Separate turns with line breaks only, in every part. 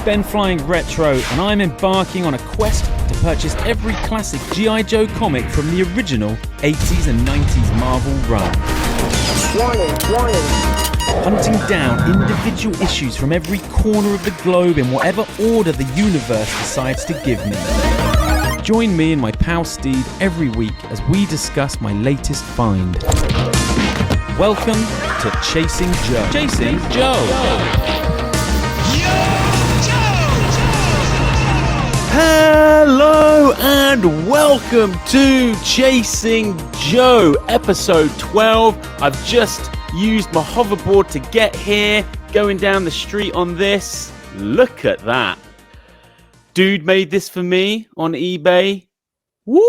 BenFlyingRetro, and I'm embarking on a quest to purchase every classic GI Joe comic from the original 80s and 90s Marvel run.
Warning.
Hunting down individual issues from every corner of the globe in whatever order the universe decides to give me. Join me and my pal Steve every week as we discuss my latest find. Welcome to Chasing Joe. Chasing Joe. Hello and welcome to Chasing Joe, episode 12. I've just used my hoverboard to get here, going down the street on this. Look at that. Dude made this for me on eBay. Woo,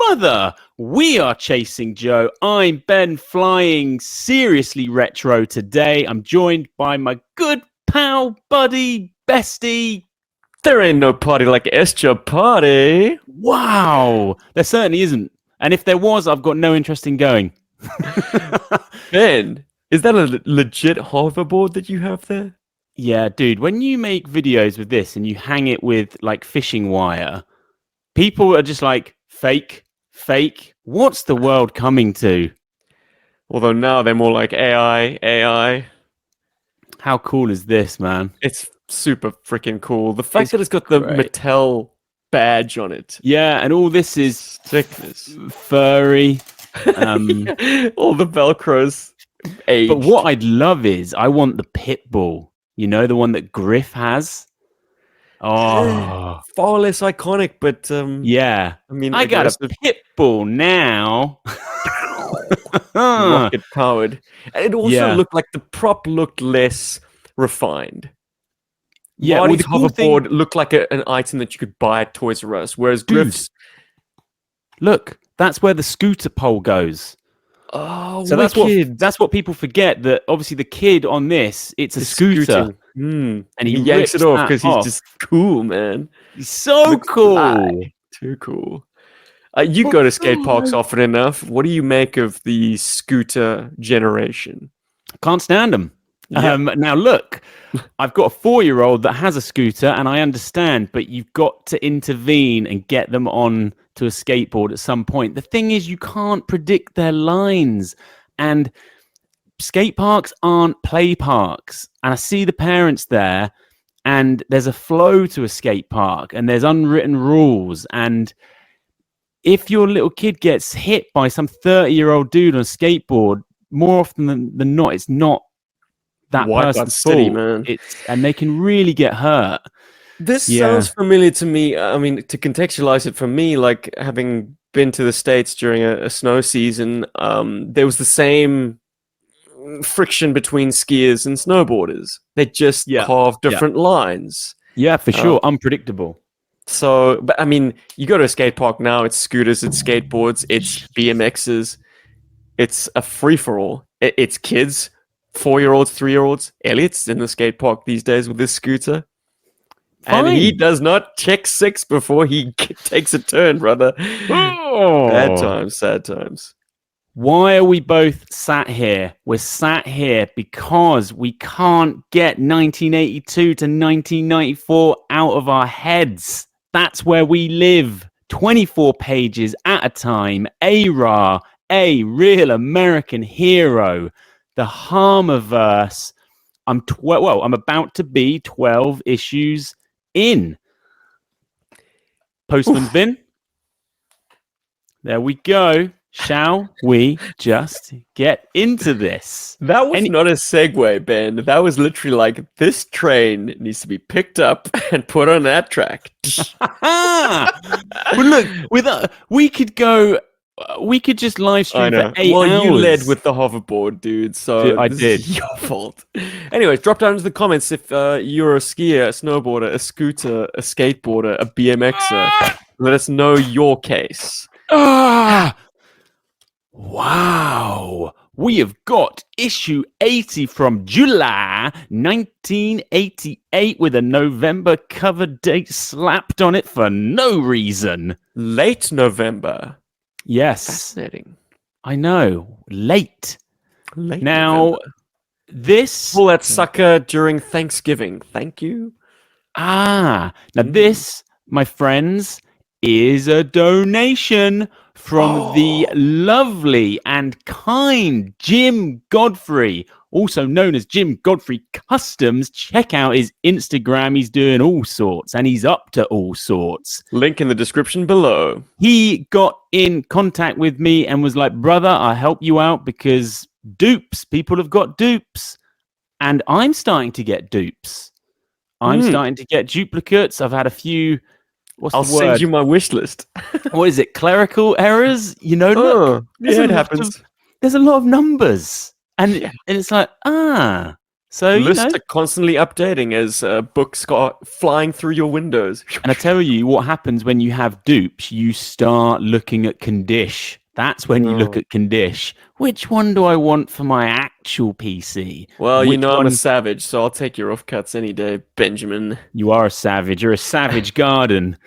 mother. We are Chasing Joe. I'm Ben Flying Seriously Retro today. I'm joined by my good pal, buddy, bestie.
There ain't no party like Esther party.
Wow. There certainly isn't. And if there was, I've got no interest in going.
Ben, is that a legit hoverboard that you have there?
Yeah, dude, when you make videos with this and you hang it with like fishing wire, people are just like, fake. What's the world coming to?
Although now they're more like AI.
How cool is this, man?
It's super freaking cool. The fact that it's got the Mattel badge on it.
Yeah, and all this is
sickness.
Furry.
All the Velcros aged.
But what I'd love is, I want the pit bull. You know, the one that Griff has? Oh.
Far less iconic, but...
yeah.
I mean,
I got a pit bull now.
Rocket powered. And it also looked like the prop looked less refined.
Yeah,
Marty's hoverboard looked like an item that you could buy at Toys R Us, whereas Griff's...
Look, that's where the scooter pole goes.
Oh,
so that's what people forget, that obviously the kid on this, it's a scooter.
And he yanks it off because he's just cool, man.
He's so cool.
Too cool. You go to skate parks often enough. What do you make of the scooter generation?
Can't stand them. Yep. Now look, I've got a 4-year-old that has a scooter, and I understand, but you've got to intervene and get them on to a skateboard at some point. The thing is, you can't predict their lines, and skate parks aren't play parks. And I see the parents there, and there's a flow to a skate park, and there's unwritten rules. And if your little kid gets hit by some 30-year-old dude on a skateboard, more often than not, it's not that person's fault, man. And they can really get hurt.
This sounds familiar to me. I mean, to contextualize it for me, like having been to the States during a snow season, there was the same friction between skiers and snowboarders. They just carve different lines.
Yeah, for sure. Unpredictable.
So, but I mean, you go to a skate park now, it's scooters, it's skateboards, it's BMXs. It's a free-for-all. It's kids, 4-year-olds, 3-year-olds. Elliot's in the skate park these days with this scooter.
Fine.
And he does not check 6 before he takes a turn, brother.
Oh.
Sad times.
Why are we both sat here? We're sat here because we can't get 1982 to 1994 out of our heads. That's where we live. 24 pages at a time. A-Ra, a real American hero. The Harmerverse. I'm about to be 12 issues in. Postman's bin. There we go. Shall we just get into this?
That was not a segue, Ben. That was literally like, this train needs to be picked up and put on that track.
But look, we could just live stream for 8 hours.
You led with the hoverboard, dude. So
I did.
Is your fault. Anyways, drop down into the comments if you're a skier, a snowboarder, a scooter, a skateboarder, a BMXer. Let us know your case.
Wow. We have got issue 80 from July 1988 with a November cover date slapped on it for no reason.
Late November.
Yes.
Fascinating.
I know. Late. Now,
November. Pull that sucker during Thanksgiving. Thank you.
Now
Mm.
this, my friends, is a donation from the lovely and kind Jim Godfrey, also known as Jim Godfrey Customs. Check out his Instagram. He's doing all sorts and he's up to all sorts.
Link in the description below.
He got in contact with me and was like, brother, I'll help you out because people have got dupes. And I'm starting to get dupes. I'm starting to get duplicates. I've had a few.
I'll send you my wish list.
What is it? Clerical errors? You know, look,
it happens.
There's a lot of numbers, and it's like So
lists are constantly updating as books go flying through your windows.
And I tell you what happens when you have dupes. You start looking at condition. That's when you look at condition. Which one do I want for my actual PC?
Well, I'm a savage, so I'll take your offcuts any day, Benjamin.
You are a savage. You're a savage garden.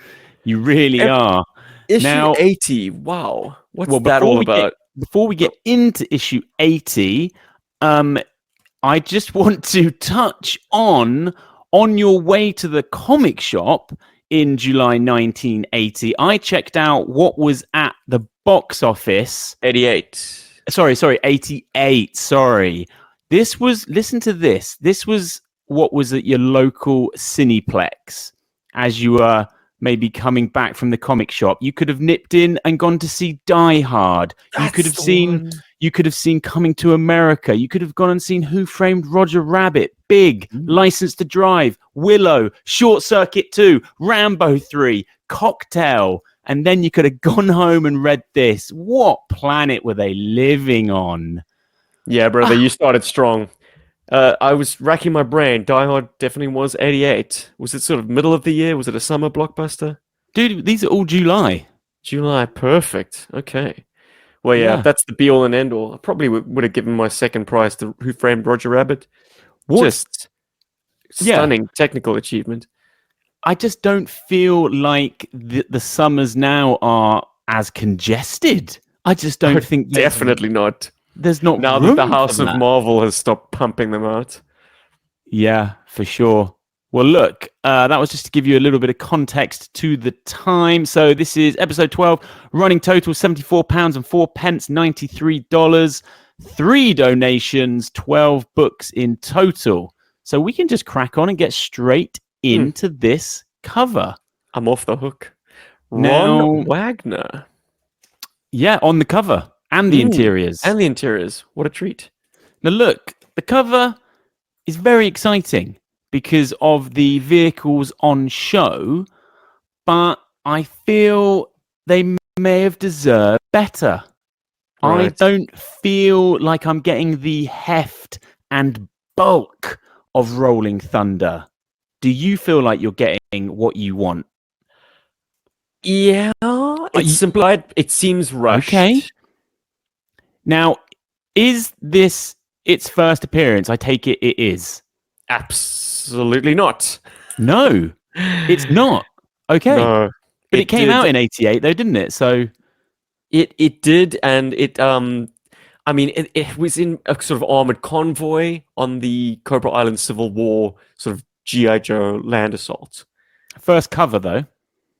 You really are.
Issue 80. Wow. What's that all about?
Before we get into issue 80, I just want to touch on your way to the comic shop in July 1980. I checked out what was at the box office.
88.
Sorry, 88. Sorry. Listen to this. This was what was at your local Cineplex as you were maybe coming back from the comic shop. You could have nipped in and gone to see Die Hard. You could have seen Coming to America. You could have gone and seen Who Framed Roger Rabbit, Big, License to Drive, Willow, Short Circuit 2, Rambo 3, Cocktail. And then you could have gone home and read this. What planet were they living on?
Yeah, brother, you started strong. I was racking my brain. Die Hard definitely was 88. Was it sort of middle of the year? Was it a summer blockbuster?
Dude, these are all July.
July, perfect. Okay. Well, yeah, that's the be all and end all. I probably would have given my second prize to Who Framed Roger Rabbit. Just stunning technical achievement.
I just don't feel like the summers now are as congested. I just don't think...
Definitely not.
There's not
now that the House of Marvel has stopped pumping them out. Yeah,
for sure. Well, look, that was just to give you a little bit of context to the time. So this is episode 12, running total £74 and 4 pence, $93, 3 donations, 12 books in total. So we can just crack on and get straight into this cover.
I'm off the hook.
Ron
Wagner.
Yeah, on the cover. And the interiors.
And the interiors. What a treat.
Now, look, the cover is very exciting because of the vehicles on show, but I feel they may have deserved better. Right. I don't feel like I'm getting the heft and bulk of Rolling Thunder. Do you feel like you're getting what you want?
Yeah, it's implied. It seems rushed.
Okay. Now, is this its first appearance? I take it is.
Absolutely not.
No, it's not. Okay.
No,
but it came out in 88 though, didn't it? So
it did, and it it was in a sort of armored convoy on the Cobra Island Civil War sort of GI Joe land assault.
First cover though.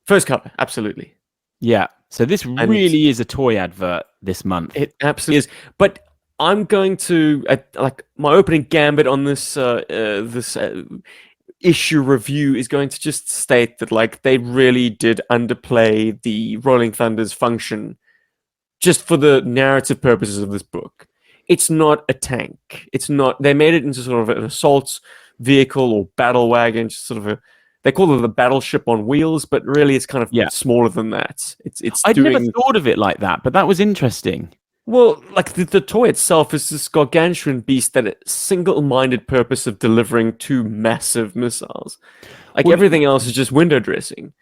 First cover, absolutely.
Yeah. So this really is a toy advert this month.
It absolutely is. But I'm going to my opening gambit on this issue review is going to just state that they really did underplay the Rolling Thunder's function just for the narrative purposes of this book. It's not a tank. It's not. They made it into sort of an assault vehicle or battle wagon, just sort of they call it the battleship on wheels, but really it's kind of smaller than that.
I'd never thought of it like that, but that was interesting.
Well, the toy itself is this gargantuan beast that a single-minded purpose of delivering 2 massive missiles. Everything else is just window dressing.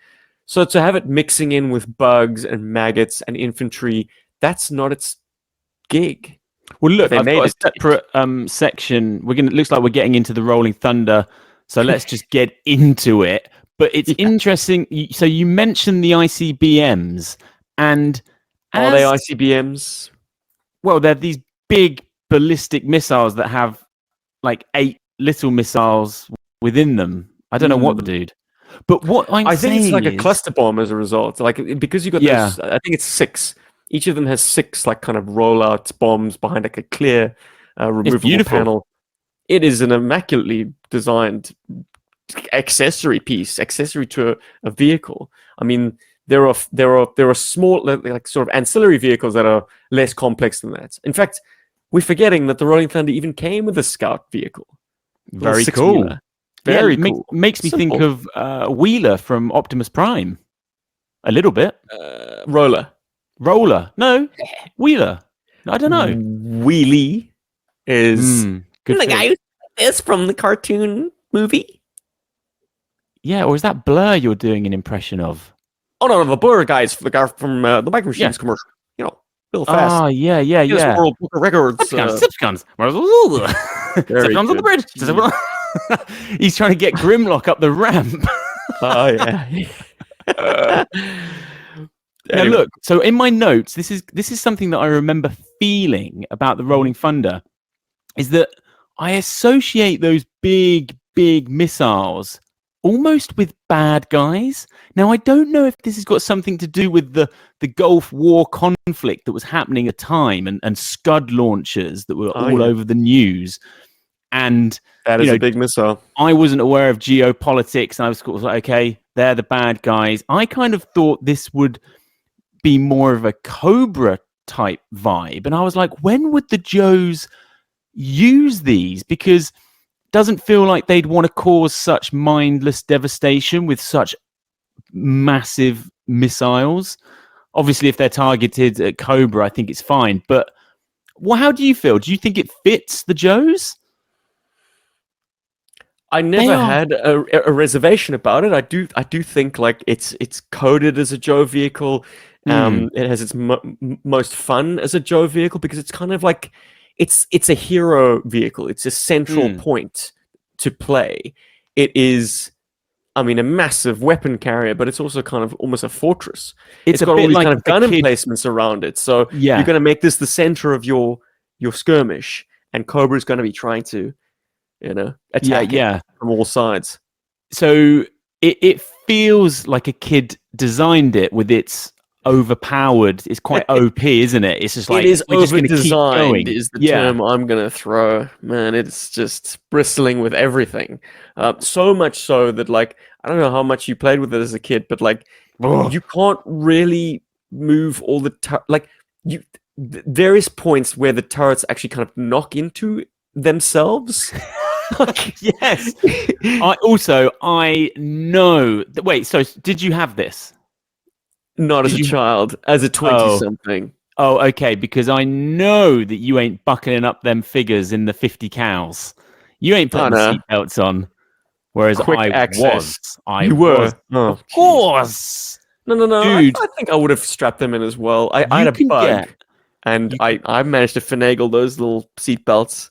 So to have it mixing in with bugs and maggots and infantry, that's not its gig.
Well, look, I've got a separate section. Looks like we're getting into the Rolling Thunder. So let's just get into it. But it's interesting. So you mentioned the ICBMs, and
are they ICBMs?
Well, they're these big ballistic missiles that have 8 little missiles within them. I don't know what, dude. But what I'm
I think it's
saying
like a
is,
cluster bomb as a result. Like because you got
Yeah.
those, I think it's 6. Each of them has 6 like kind of rollout bombs behind like a clear removable
beautiful.
panel. It is an immaculately designed accessory to a vehicle. I mean, there are small like sort of ancillary vehicles that are less complex than that. In fact, we're forgetting that the Rolling Thunder even came with a Scout vehicle. Little
very
six-wheeler.
cool.
Very
Yeah,
cool.
makes me think
Simple.
of Wheeler from Optimus Prime. A little bit.
Roller.
Roller. No, Wheeler. I don't know.
Wheelie is
Good
the
film.
guy is from the cartoon movie.
Yeah, or is that Blur you're doing an impression of?
Oh no, the Blur guys, the guy from the Bike Machines commercial. You know, Bill Fast.
Oh, yeah.
Guinness World Book of Records.
Subscons.
Very
Subscons on the
good.
bridge. He's trying to get Grimlock up the ramp.
Oh yeah.
Now
Anyway.
look, so in my notes, this is something that I remember feeling about the Rolling Thunder, is that I associate those big missiles almost with bad guys. Now I don't know if this has got something to do with the Gulf War conflict that was happening at the time, and Scud launchers that were all over the news. And
that is a big missile.
I wasn't aware of geopolitics, and I was like, okay, they're the bad guys. I kind of thought this would be more of a Cobra type vibe, and I was like, when would the Joes use these? Because it doesn't feel like they'd want to cause such mindless devastation with such massive missiles. Obviously, if they're targeted at Cobra, I think it's fine. But how do you feel? Do you think it fits the Joes?
I never had a reservation about it. I do think like it's coded as a Joe vehicle. It has its most fun as a Joe vehicle because it's kind of like it's a hero vehicle. It's a central point to play. It is, I mean, a massive weapon carrier, but it's also kind of almost a fortress. It's got all these kind of gun emplacements around it. So you're going to make this the center of your skirmish, and Cobra's going to be trying to, attack it from all sides.
So it feels like a kid designed it with its overpowered. It's quite OP, isn't it? It's just like
it is
over-designed
is the term I'm going to throw. Man, it's just bristling with everything. So much so that like I don't know how much you played with it as a kid, but like you can't really move all the there is points where the turrets actually kind of knock into themselves.
Yes. I know. Wait, so did you have this?
Not as a child, as a 20-something.
Oh, okay, because I know that you ain't buckling up them figures in the 50 cows. You ain't putting the seatbelts on. Whereas I was.
Oh,
of course.
No.
Dude,
I think I would have strapped them in as well. I had a bug, and I managed to finagle those little seatbelts.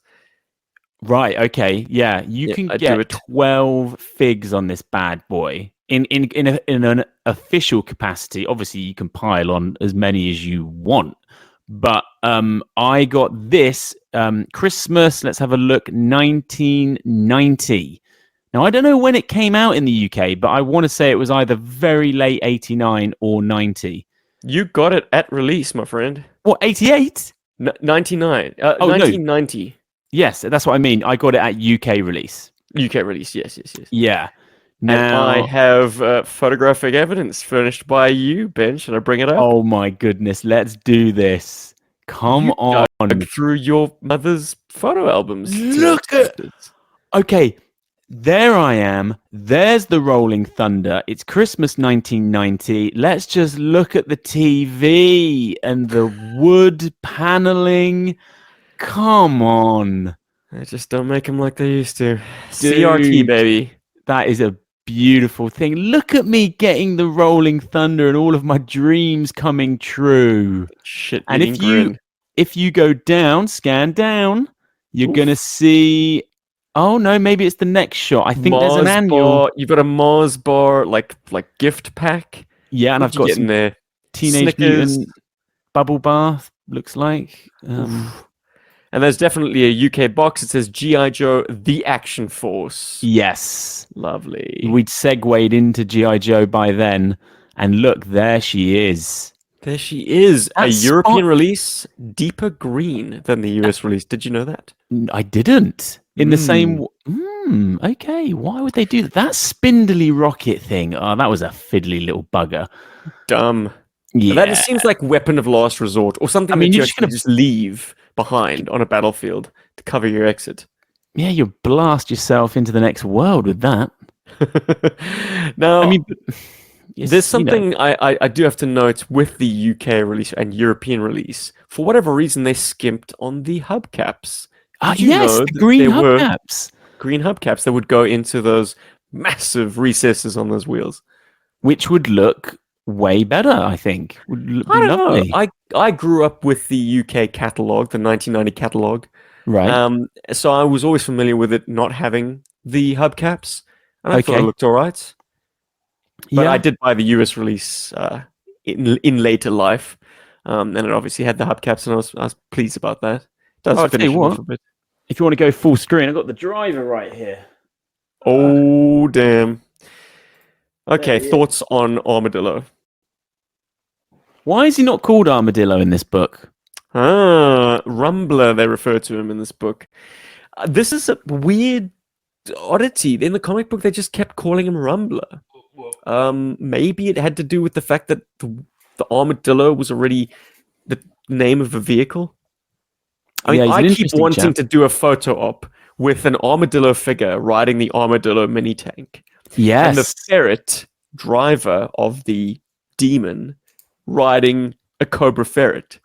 Right, okay. Yeah, you can get 12 figs on this bad boy. In an official capacity, obviously you can pile on as many as you want. But I got this Christmas, let's have a look, 1990. Now, I don't know when it came out in the UK, but I want to say it was either very late 89 or 90.
You got it at release, my friend.
What, 88?
99. 1990.
No. Yes, that's what I mean. I got it at UK release.
UK release, yes.
Yeah.
Now, and I have photographic evidence furnished by you, Ben. Should I bring it up?
Oh my goodness, let's do this. Come on.
Through your mother's photo albums.
Look at... Okay, there I am. There's the Rolling Thunder. It's Christmas 1990. Let's just look at the TV and the wood paneling. Come on.
I just don't make them like they used to.
Dude,
CRT, baby.
That is a beautiful thing. Look at me getting the Rolling Thunder and all of my dreams coming true.
Shit.
And if you go down, scan down, you're gonna see. Oh no, maybe it's the next shot. I think
Mars
there's an annual.
Bar. You've got a Mars bar like gift pack.
Yeah, and I've got some
there.
Teenage Mutant bubble bath. Looks like.
And there's definitely a UK box. It says GI Joe: The Action Force.
Yes.
Lovely.
We'd segued into GI Joe by then, and look, there she is.
There she is. A
That
European
spot-
release, deeper green than the US release. Did you know that?
I didn't. In the same. Okay. Why would they do that? That spindly rocket thing. Oh, that was a fiddly little bugger.
Dumb.
Yeah.
That just seems like weapon of last resort, or something
I mean,
that you
you're just
actually
gonna-
just leave behind on a battlefield to cover your exit.
Yeah, you blast yourself into the next world with that.
Now,
I mean,
there's something I do have to note with the UK release and European release. For whatever reason, they skimped on the hubcaps. Did you
yes,
know
the
that
green
there were
hubcaps,
green hubcaps that would go into those massive recesses on those wheels?
which would look way better. I think would be
I don't
lovely.
know. I grew up with the UK catalog, the 1990 catalog.
Right.
So I was always familiar with it not having the hubcaps, and I thought it
Okay.
looked all right. But
Yeah.
I did buy the US release in later life, and it obviously had the hubcaps, and I was pleased about that. Does
I'll tell
finish
you
it off
what.
a bit.
If you want to go full screen, I've got the driver right here.
Oh damn! Okay,
There he
thoughts on Armadillo?
Why is he not called Armadillo in this book?
Rumbler, they refer to him in this book. This is a weird oddity. In the comic book, they just kept calling him Rumbler. Maybe it had to do with the fact that the armadillo was already the name of a vehicle. I
Yeah,
mean,
he's
I
an
keep
interesting
wanting
chap.
to do a photo op with an armadillo figure riding the armadillo mini tank, and the
Yes.
ferret driver of the demon riding a cobra ferret.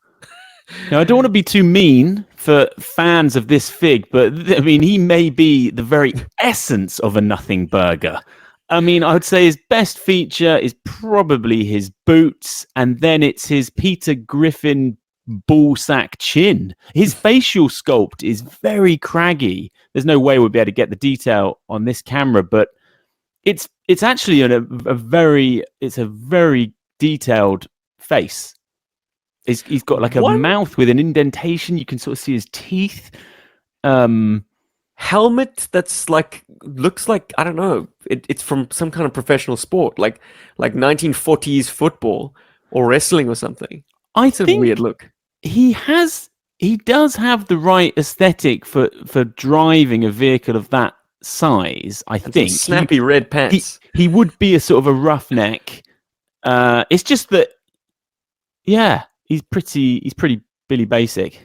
Now, I don't want to be too mean for fans of this fig, but I mean, he may be the very essence of a nothing burger. I mean, I would say his best feature is probably his boots, and then it's his Peter Griffin ballsack chin. His facial sculpt is very craggy. There's no way we'll be able to get the detail on this camera, but it's actually a very detailed face. He's got like a
What?
mouth with an indentation. You can sort of see his teeth.
Helmet that's like looks like, I don't know, it's from some kind of professional sport, like 1940s football or wrestling or something. It's a
think
weird look.
he does have the right aesthetic for driving a vehicle of that size. I
And some
think
snappy red pants.
he would be a sort of a roughneck. It's just that, yeah, he's pretty Billy Basic.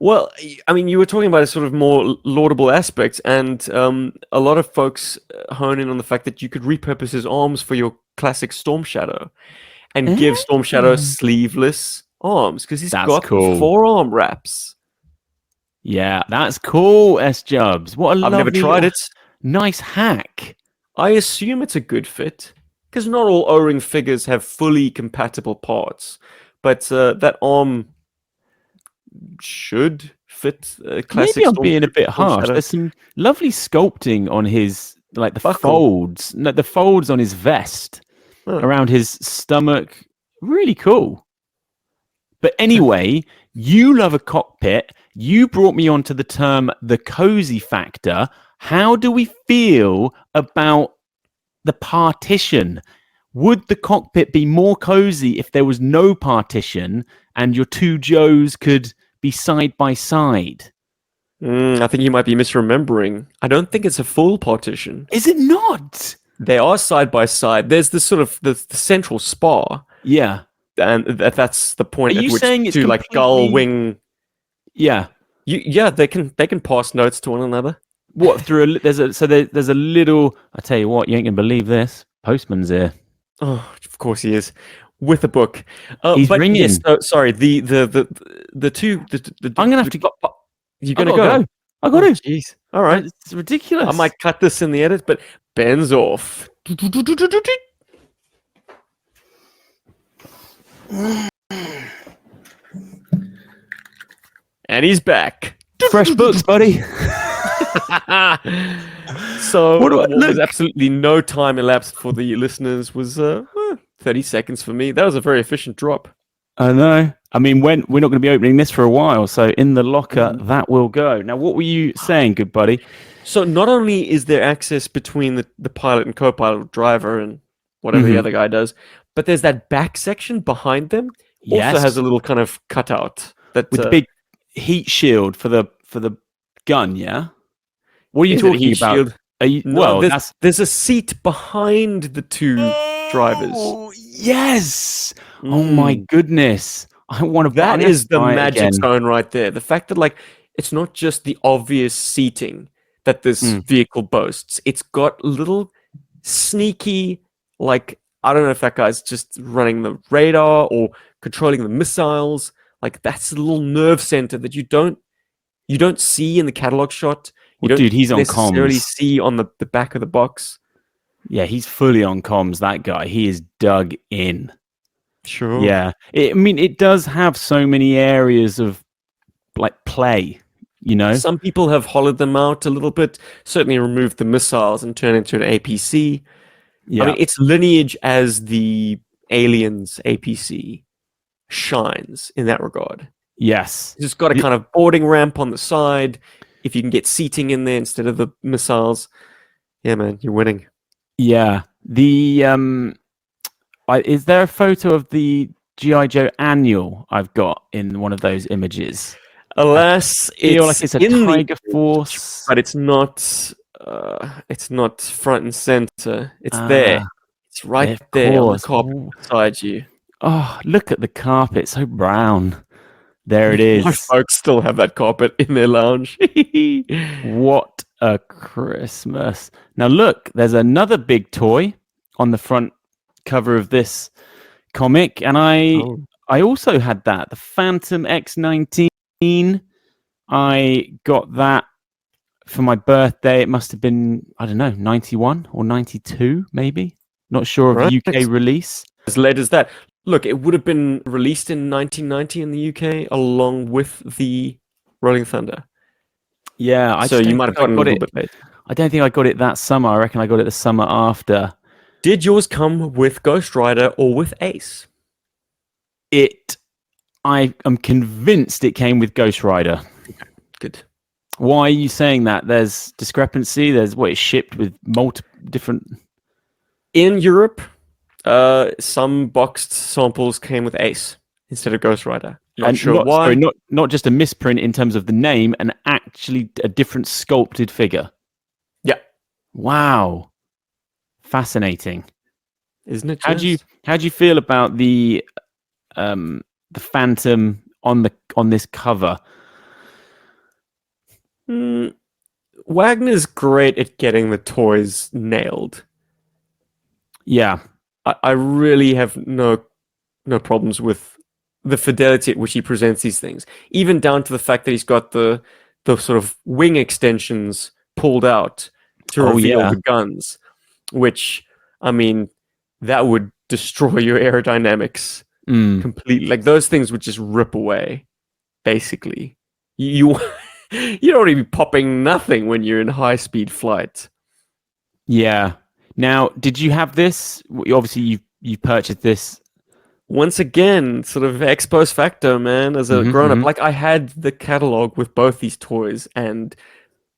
Well, I mean, you were talking about a sort of more laudable aspect, and a lot of folks hone in on the fact that you could repurpose his arms for your classic Storm Shadow and give Storm Shadow sleeveless arms, because he's
That's
got
cool.
the forearm wraps.
Yeah, that's cool, S Jubs. What a
I've never
lovely
tried
little-
it.
Nice hack.
I assume it's a good fit, because not all O-ring figures have fully compatible parts, but that arm should fit a classic.
Maybe I'm
Storm
being a bit
Storm
harsh.
Shadow.
There's some lovely sculpting on his, like the
Buckle.
folds. No, the folds on his vest
Huh.
around his stomach. Really cool. But anyway, you love a cockpit. You brought me onto the term the cozy factor. How do we feel about the partition? Would the cockpit be more cozy if there was no partition and your two Joes could be side by side?
I think you might be misremembering. I don't think it's a full partition.
Is it not?
They are side by side. There's this sort of the central spar,
Yeah.
and that's the point
Are
at
you
which
saying it's
two like gull
completely-
wing.
Yeah.
Yeah, they can pass notes to one another.
What through a there's a little. I tell you what, you ain't gonna believe this. Postman's here.
Oh, of course he is, with a book.
He's
but
ringing.
Yes, sorry. The two.
I'm gonna have to.
You're
I
gonna
gotta
go.
I got to.
Jeez. All right.
It's ridiculous.
I might cut this in the edit, but Ben's off. And he's back.
Fresh books, buddy.
So
What do I-
what was
look.
absolutely no time elapsed for the listeners was 30 seconds for me. That was a very efficient drop.
I know. I mean, when we're not going to be opening this for a while, so in the locker that will go. Now, what were you saying, good buddy?
So not only is there access between the pilot and co-pilot, driver, and whatever the other guy does, but there's that back section behind them. Also
Yes,
has a little kind of cutout that
with the big heat shield for the gun. Yeah. What are you
is it a
talking
heat
about?
shield?
Are you,
No,
well, that's
there's a seat behind the two drivers.
oh yes. Oh my goodness. I want to.
That is the magic
again.
zone right there. The fact that like it's not just the obvious seating that this
Mm.
vehicle boasts. It's got little sneaky, like I don't know if that guy's just running the radar or controlling the missiles. Like that's a little nerve center that you don't see in the catalog shot. You
Well,
don't
dude, he's on
necessarily
comms.
see on the back of the box.
Yeah, he's fully on comms. That guy. He is dug in.
Sure.
Yeah. I mean, it does have so many areas of like play. You know.
Some people have hollowed them out a little bit, certainly removed the missiles and turned it into an APC.
Yeah.
I mean, its lineage as the Aliens APC shines in that regard.
Yes.
It's just got a kind of boarding ramp on the side. If you can get seating in there instead of the missiles, yeah, man, you're winning.
Yeah. The is there a photo of the GI Joe annual I've got in one of those images?
Alas,
I feel like it's a
in
Tiger Force,
but it's not front and center. It's there. It's right there on the carpet beside you.
Oh, look at the carpet, so brown. There it is.
Most folks still have that carpet in their lounge.
What a Christmas. Now look, there's another big toy on the front cover of this comic, and I also had that, the Phantom X-19. I got that for my birthday. It must have been, I don't know, 91 or 92 maybe. Not sure of
Right.
UK release.
As late as that. Look, it would have been released in 1990 in the UK along with the Rolling Thunder.
Yeah,
So you might have gotten a little bit late.
I don't think I got it that summer. I reckon I got it the summer after.
Did yours come with Ghost Rider or with Ace?
I am convinced it came with Ghost Rider.
Good.
Why are you saying that? There's discrepancy. There's what it's shipped with multiple different.
In Europe, some boxed samples came with Ace instead of Ghost Rider. Not sure why.
Sorry, not just a misprint in terms of the name, and actually a different sculpted figure.
Yeah.
Wow. Fascinating.
Isn't it?
How do you feel about the Phantom on this cover?
Wagner's great at getting the toys nailed.
Yeah.
I really have no problems with the fidelity at which he presents these things, even down to the fact that he's got the sort of wing extensions pulled out to reveal the guns, which, I mean, that would destroy your aerodynamics completely. Like those things would just rip away, basically. You don't want to be popping nothing when you're in high-speed flight.
Yeah. Now, did you have this? Obviously, you purchased this.
Once again, sort of ex post facto, man, as a grown-up. Like, I had the catalog with both these toys, and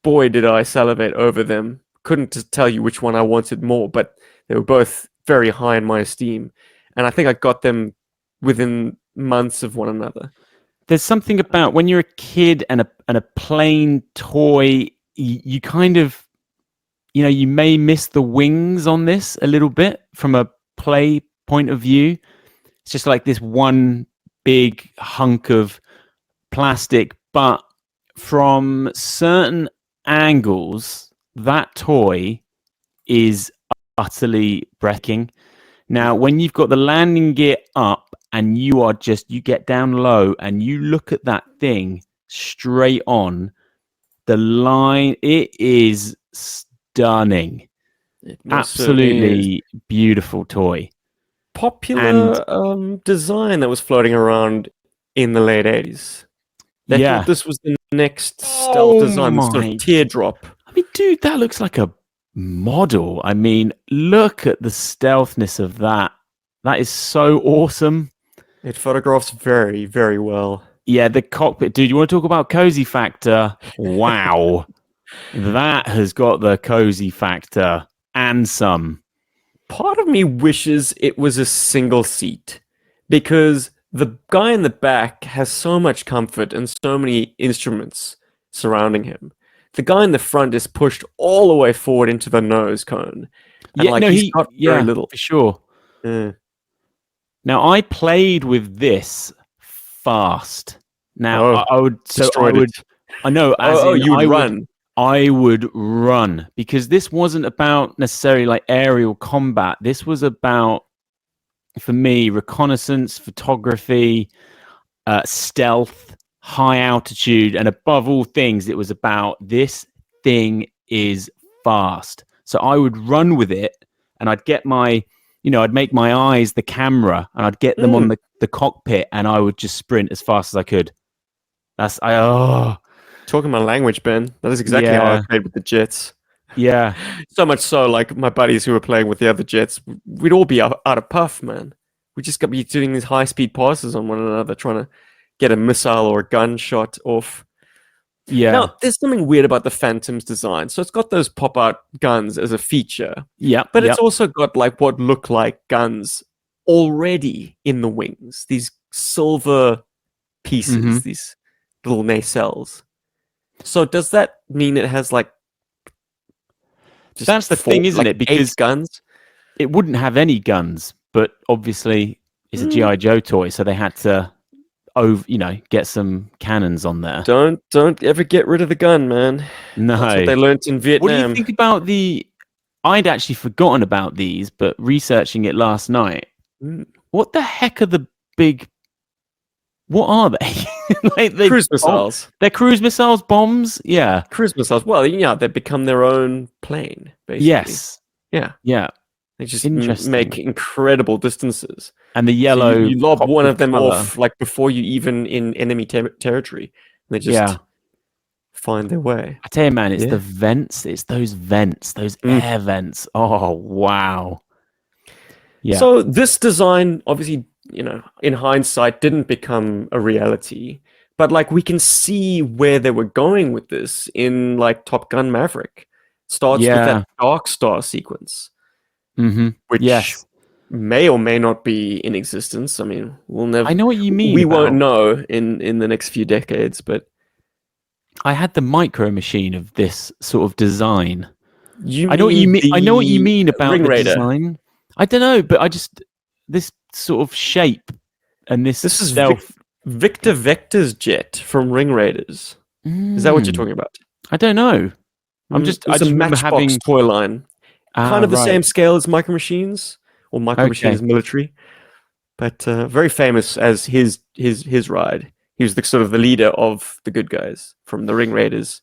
boy, did I salivate over them. Couldn't just tell you which one I wanted more, but they were both very high in my esteem. And I think I got them within months of one another.
There's something about when you're a kid and a plain toy, you kind of, you may miss the wings on this a little bit from a play point of view. It's just like this one big hunk of plastic, but from certain angles, that toy is utterly breathtaking. Now, when you've got the landing gear up and you get down low and you look at that thing straight on, the line, it is stunning. Absolutely beautiful toy.
Popular design that was floating around in the late 80s. They thought this was the next stealth design, the sort of teardrop.
I mean, dude, that looks like a model. I mean, look at the stealthness of that. That is so awesome.
It photographs very, very well.
Yeah, the cockpit, dude. You want to talk about cozy factor? Wow, that has got the cozy factor and some.
Part of me wishes it was a single seat because the guy in the back has so much comfort and so many instruments surrounding him. The guy in the front is pushed all the way forward into the nose cone. And
Yeah, no,
he's got very little.
for sure.
Yeah.
Now, I played with this fast. Now,
Oh,
I would,
destroyed it.
I know,
You would run.
I would run because this wasn't about necessarily like aerial combat. This was about, for me, reconnaissance, photography, stealth, high altitude, and above all things, it was about this thing is fast. So I would run with it, and I'd get my, I'd make my eyes the camera, and I'd get them on the cockpit, and I would just sprint as fast as I could.
Talking my language, Ben. That is exactly how I played with the jets.
Yeah.
So much so, like my buddies who were playing with the other jets, we'd all be out of puff, man. We just got to be doing these high-speed passes on one another, trying to get a missile or a gunshot off.
Yeah.
Now, there's something weird about the Phantom's design. So it's got those pop-out guns as a feature.
Yeah.
But it's also got like what look like guns already in the wings. These silver pieces, these little nacelles. So does that mean it has like just
that's the thing, isn't it? Because
8 guns?
It wouldn't have any guns, but obviously it's a GI Joe toy, so they had to get some cannons on there.
Don't ever get rid of the gun, man.
No.
That's what they learnt in Vietnam.
What do you think about I'd actually forgotten about these, but researching it last night. What the heck are the big... What are they?
Cruise missiles.
They're cruise missiles, bombs? Yeah.
Cruise missiles. Well, yeah, they become their own plane, basically.
Yes.
Yeah.
Yeah.
They just make incredible distances.
And the yellow...
So you lob one of them
color
off, like, before you even in enemy territory. And they just find their way.
I tell you, man, it's the vents. It's those vents, those air vents. Oh, wow. Yeah.
So this design, obviously, in hindsight, didn't become a reality. But, like, we can see where they were going with this in, like, Top Gun Maverick. Starts with that Dark Star sequence. Which may or may not be in existence. I mean, we'll never...
I know what you mean.
We won't know in the next few decades, but...
I had the Micro Machine of this sort of design.
I know what you mean.
I know what you mean about
Ring
the
Raider
design. I don't know, but this sort of shape and this
is Victor Vector's jet from Ring Raiders. Is that what you're talking about?
I don't know. I just
a Matchbox toy line. Kind of the same scale as Micro Machines, or Micro Machines military, but very famous as his ride. He was the sort of the leader of the good guys from the Ring Raiders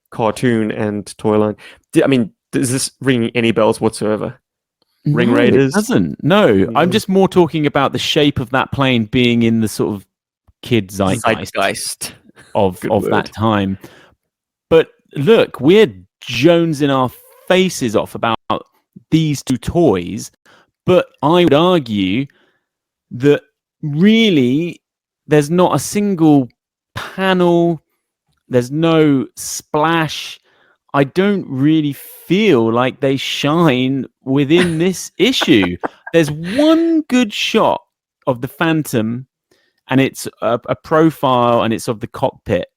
cartoon and toy line. I mean, does this ring any bells whatsoever? Ring Raiders?
It doesn't. No, I'm just more talking about the shape of that plane being in the sort of kid zeitgeist of that time. But look, we're jonesing our faces off about these two toys, but I would argue that really there's not a single panel, there's no splash. I don't really feel like they shine within this issue. There's one good shot of the Phantom, and it's a profile, and it's of the cockpit.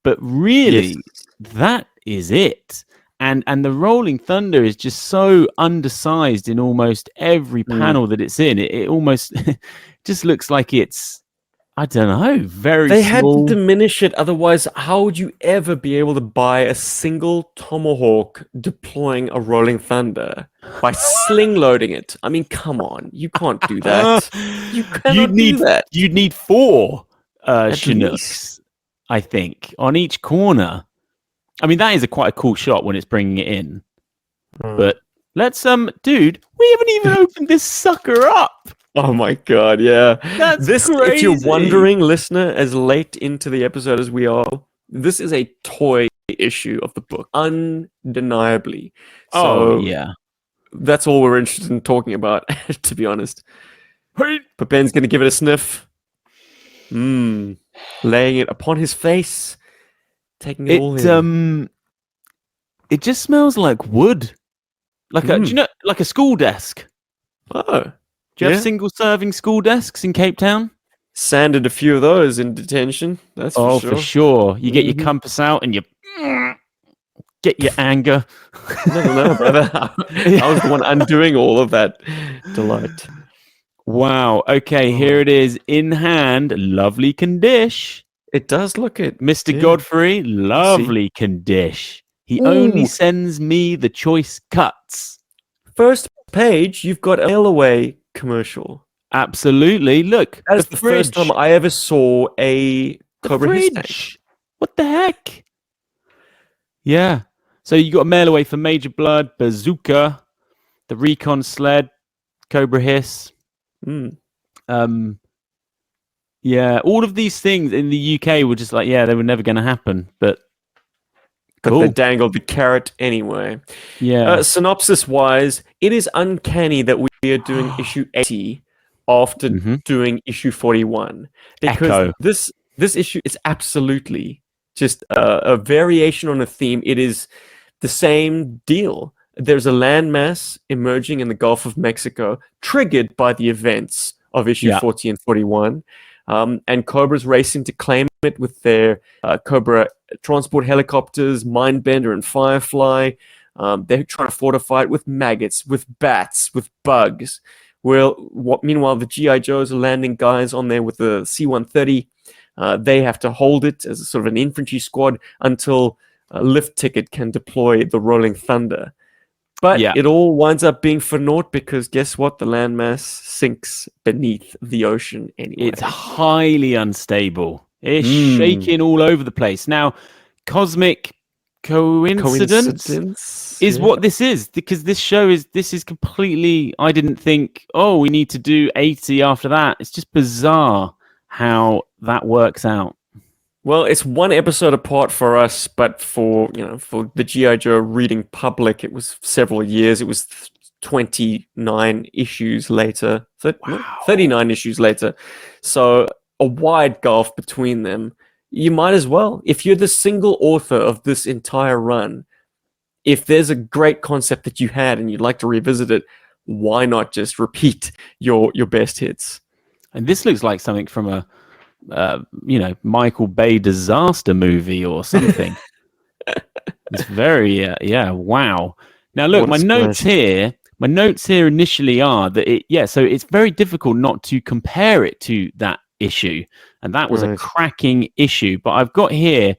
But really, that is it. And the Rolling Thunder is just so undersized in almost every panel that it's in. It almost just looks like it's, I don't know, very
They
small.
had to diminish it, otherwise how would you ever be able to buy a single Tomahawk deploying a Rolling Thunder by sling loading it? I mean, come on, you can't do that. You cannot do that.
You'd need 4 Chinooks, I think, on each corner. I mean, that is quite a cool shot when it's bringing it in. But let's, dude, we haven't even opened this sucker up.
Oh my god, yeah.
That's crazy.
If you're wondering, listener, as late into the episode as we are, this is a toy issue of the book, undeniably. So that's all we're interested in talking about, to be honest. But Ben's going to give it a sniff. Laying it upon his face, taking it all in.
It just smells like wood. Like do you know, like a school desk?
Oh,
Do you have single serving school desks in Cape Town?
Sanded a few of those in detention. That's for sure.
For sure. You get your compass out and you get your anger.
No, brother. I was the one undoing all of that delight.
Wow. Okay, here it is in hand. Lovely condish.
It does look it.
Mr. Godfrey, lovely condish. He only sends me the choice cuts.
First page, you've got a mail away commercial.
Absolutely. Look,
that is the first time I ever saw a Cobra Hiss tank.
What the heck? Yeah. So you got a mail away for Major Blood, Bazooka, the Recon Sled, Cobra Hiss. Yeah, all of these things in the UK were just like, they were never going to happen, but
they dangled the carrot anyway.
Yeah.
Synopsis-wise, it is uncanny that we are doing issue 80 after doing issue 41, because this issue is absolutely just a variation on a theme. It is the same deal. There's a landmass emerging in the Gulf of Mexico, triggered by the events of issue 40 and 41. And Cobra's racing to claim it with their Cobra transport helicopters, Mindbender and Firefly. They're trying to fortify it with maggots, with bats, with bugs. Meanwhile, the GI Joes are landing guys on there with the C-130. They have to hold it as a sort of an infantry squad until Lift Ticket can deploy the Rolling Thunder. But it all winds up being for naught, because guess what? The landmass sinks beneath the ocean anyway.
It's highly unstable. It's shaking all over the place. Now, cosmic coincidence is what this is, because this is completely, I didn't think, we need to do 80 after that. It's just bizarre how that works out.
Well, it's one episode apart for us, but for the GI Joe reading public, it was several years. It was 29 issues later, 39 issues later. So a wide gulf between them. You might as well, if you're the single author of this entire run, if there's a great concept that you had and you'd like to revisit it, why not just repeat your best hits?
And this looks like something from a Michael Bay disaster movie or something. It's very, wow. Now look, my notes here initially are that so it's very difficult not to compare it to that issue. And that was a cracking issue. But I've got here,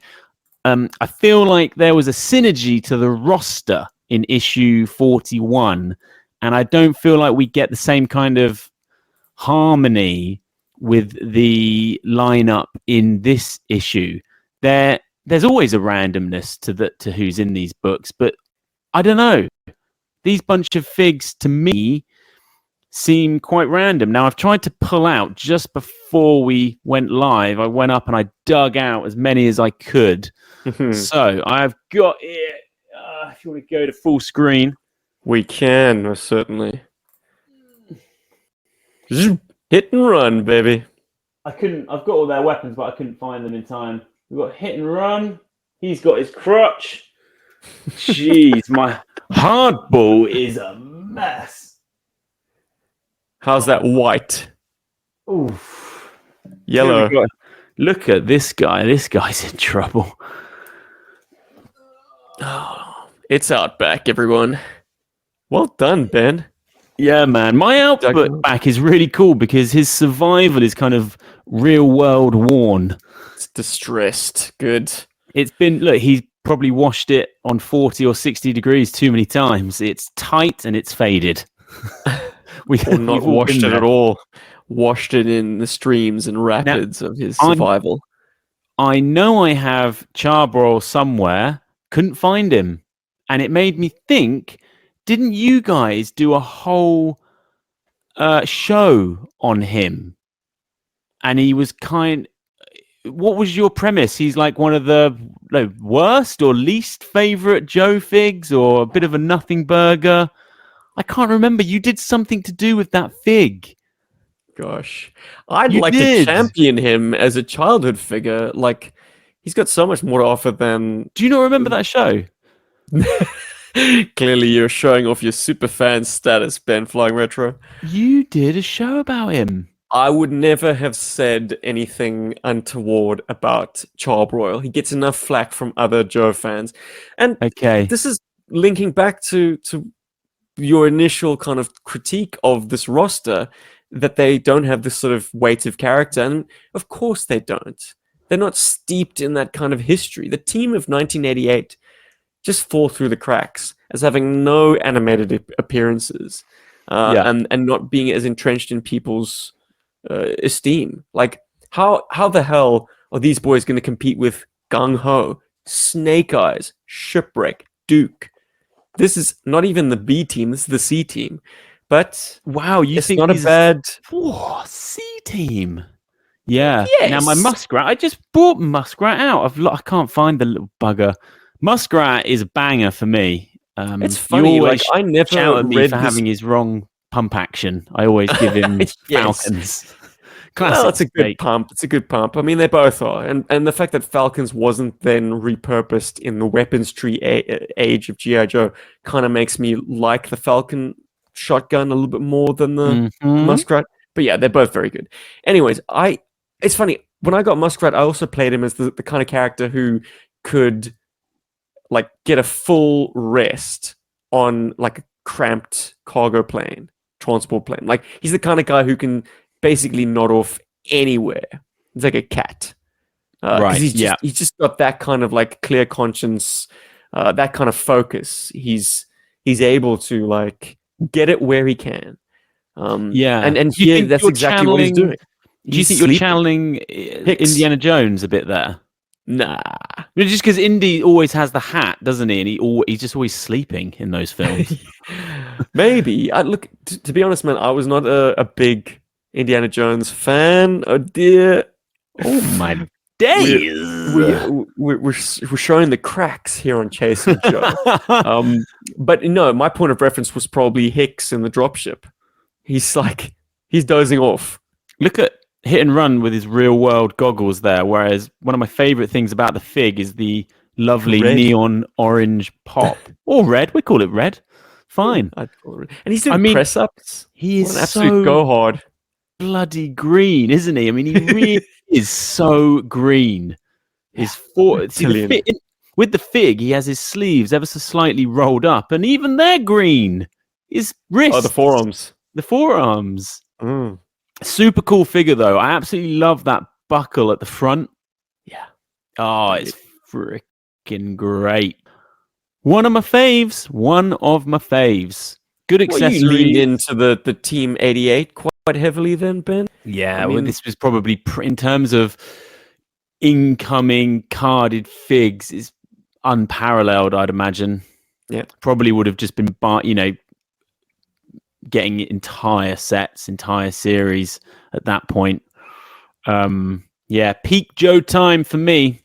I feel like there was a synergy to the roster in issue 41. And I don't feel like we get the same kind of harmony with the lineup in this issue. There's always a randomness to who's in these books, but I don't know. These bunch of figs to me seem quite random. Now, I've tried to pull out just before we went live. I went up and I dug out as many as I could. So I've got it. If you want to go to full screen,
we can, most certainly. Hit and run, baby.
I've got all their weapons, but I couldn't find them in time. We've got Hit and Run. He's got his crutch. Jeez, my hardball is a mess.
How's that white?
Oof.
Yellow.
Look at this guy. This guy's in trouble.
Oh, it's Outback, everyone. Well done, Ben.
Yeah, man. My output back is really cool because his survival is kind of real world worn.
It's distressed. Good.
It's been, look, he's probably washed it on 40 or 60 degrees too many times. It's tight and it's faded.
We've not washed it at all. Washed it in the streams and rapids of his survival.
I know I have Charbroil somewhere. Couldn't find him. And it made me think, didn't you guys do a whole show on him? And he was what was your premise? He's like one of the worst or least favorite Joe figs, or a bit of a nothing burger. I can't remember. You did something to do with that fig.
gosh. I'd
You
like to
did.
champion him as a childhood figure. Like, he's got so much more to offer than.
Do you not remember that show?
Clearly, you're showing off your super fan status, Ben Flying Retro.
You did a show about him.
I would never have said anything untoward about Charbroil. He gets enough flack from other Joe fans. And
Okay.
this is linking back to your initial kind of critique of this roster, that they don't have this sort of weight of character. And of course they don't. They're not steeped in that kind of history. The team of 1988 just fall through the cracks as having no animated appearances and not being as entrenched in people's esteem. Like, how the hell are these boys going to compete with Gung Ho, Snake Eyes, Shipwreck, Duke? This is not even the B team. This is the C team. But
wow, you
it's
think
not a bad
C team? Yeah.
Yes.
Now my Muskrat, I just bought Muskrat out. I can't find the little bugger. Muskrat is a banger for me.
It's funny.
You always
I never
shout at me
read
for
this.
having his wrong pump action. I always give him
Yes.
Falcons. Classic.
Well, it's a good
mistake.
pump. It's a good pump. I mean, they both are. And the fact that Falcons wasn't then repurposed in the weapons tree age of GI Joe kind of makes me like the Falcon shotgun a little bit more than the Muskrat. But yeah, they're both very good. Anyways, it's funny. When I got Muskrat, I also played him as the kind of character who could like get a full rest on like a cramped cargo plane, transport plane. Like, he's the kind of guy who can basically nod off anywhere. It's like a cat.
Right.
He's just got that kind of like clear conscience, that kind of focus. He's able to like get it where he can. And here, that's exactly what he's doing.
Do you think you're channeling Indiana Jones a bit there?
Nah.
Just because Indy always has the hat, doesn't he? And he's just always sleeping in those films.
Maybe. Look, to be honest, man, I was not a big Indiana Jones fan. Oh dear.
Oh my days.
We're showing the cracks here on Chasing Joe. But no, my point of reference was probably Hicks in the dropship. He's dozing off.
Look at Hit and Run with his real world goggles there. Whereas one of my favorite things about the fig is the lovely neon orange pop. Or red. We call it red. Fine.
And he's doing press ups.
He is
an absolute go hard.
Bloody green, isn't he? I mean, he really is so green. With the fig, he has his sleeves ever so slightly rolled up, and even they're green. His wrists.
Oh, the forearms.
The forearms. Super cool figure, though. I absolutely love that buckle at the front.
Yeah.
Oh, it's freaking great. One of my faves. Good accessories.
You leaned into the Team 88 quite heavily then, Ben?
Yeah, well, this was probably, in terms of incoming carded figs, is unparalleled, I'd imagine.
Yeah.
Probably would have just been, getting entire sets, entire series at that point. Peak Joe time for me,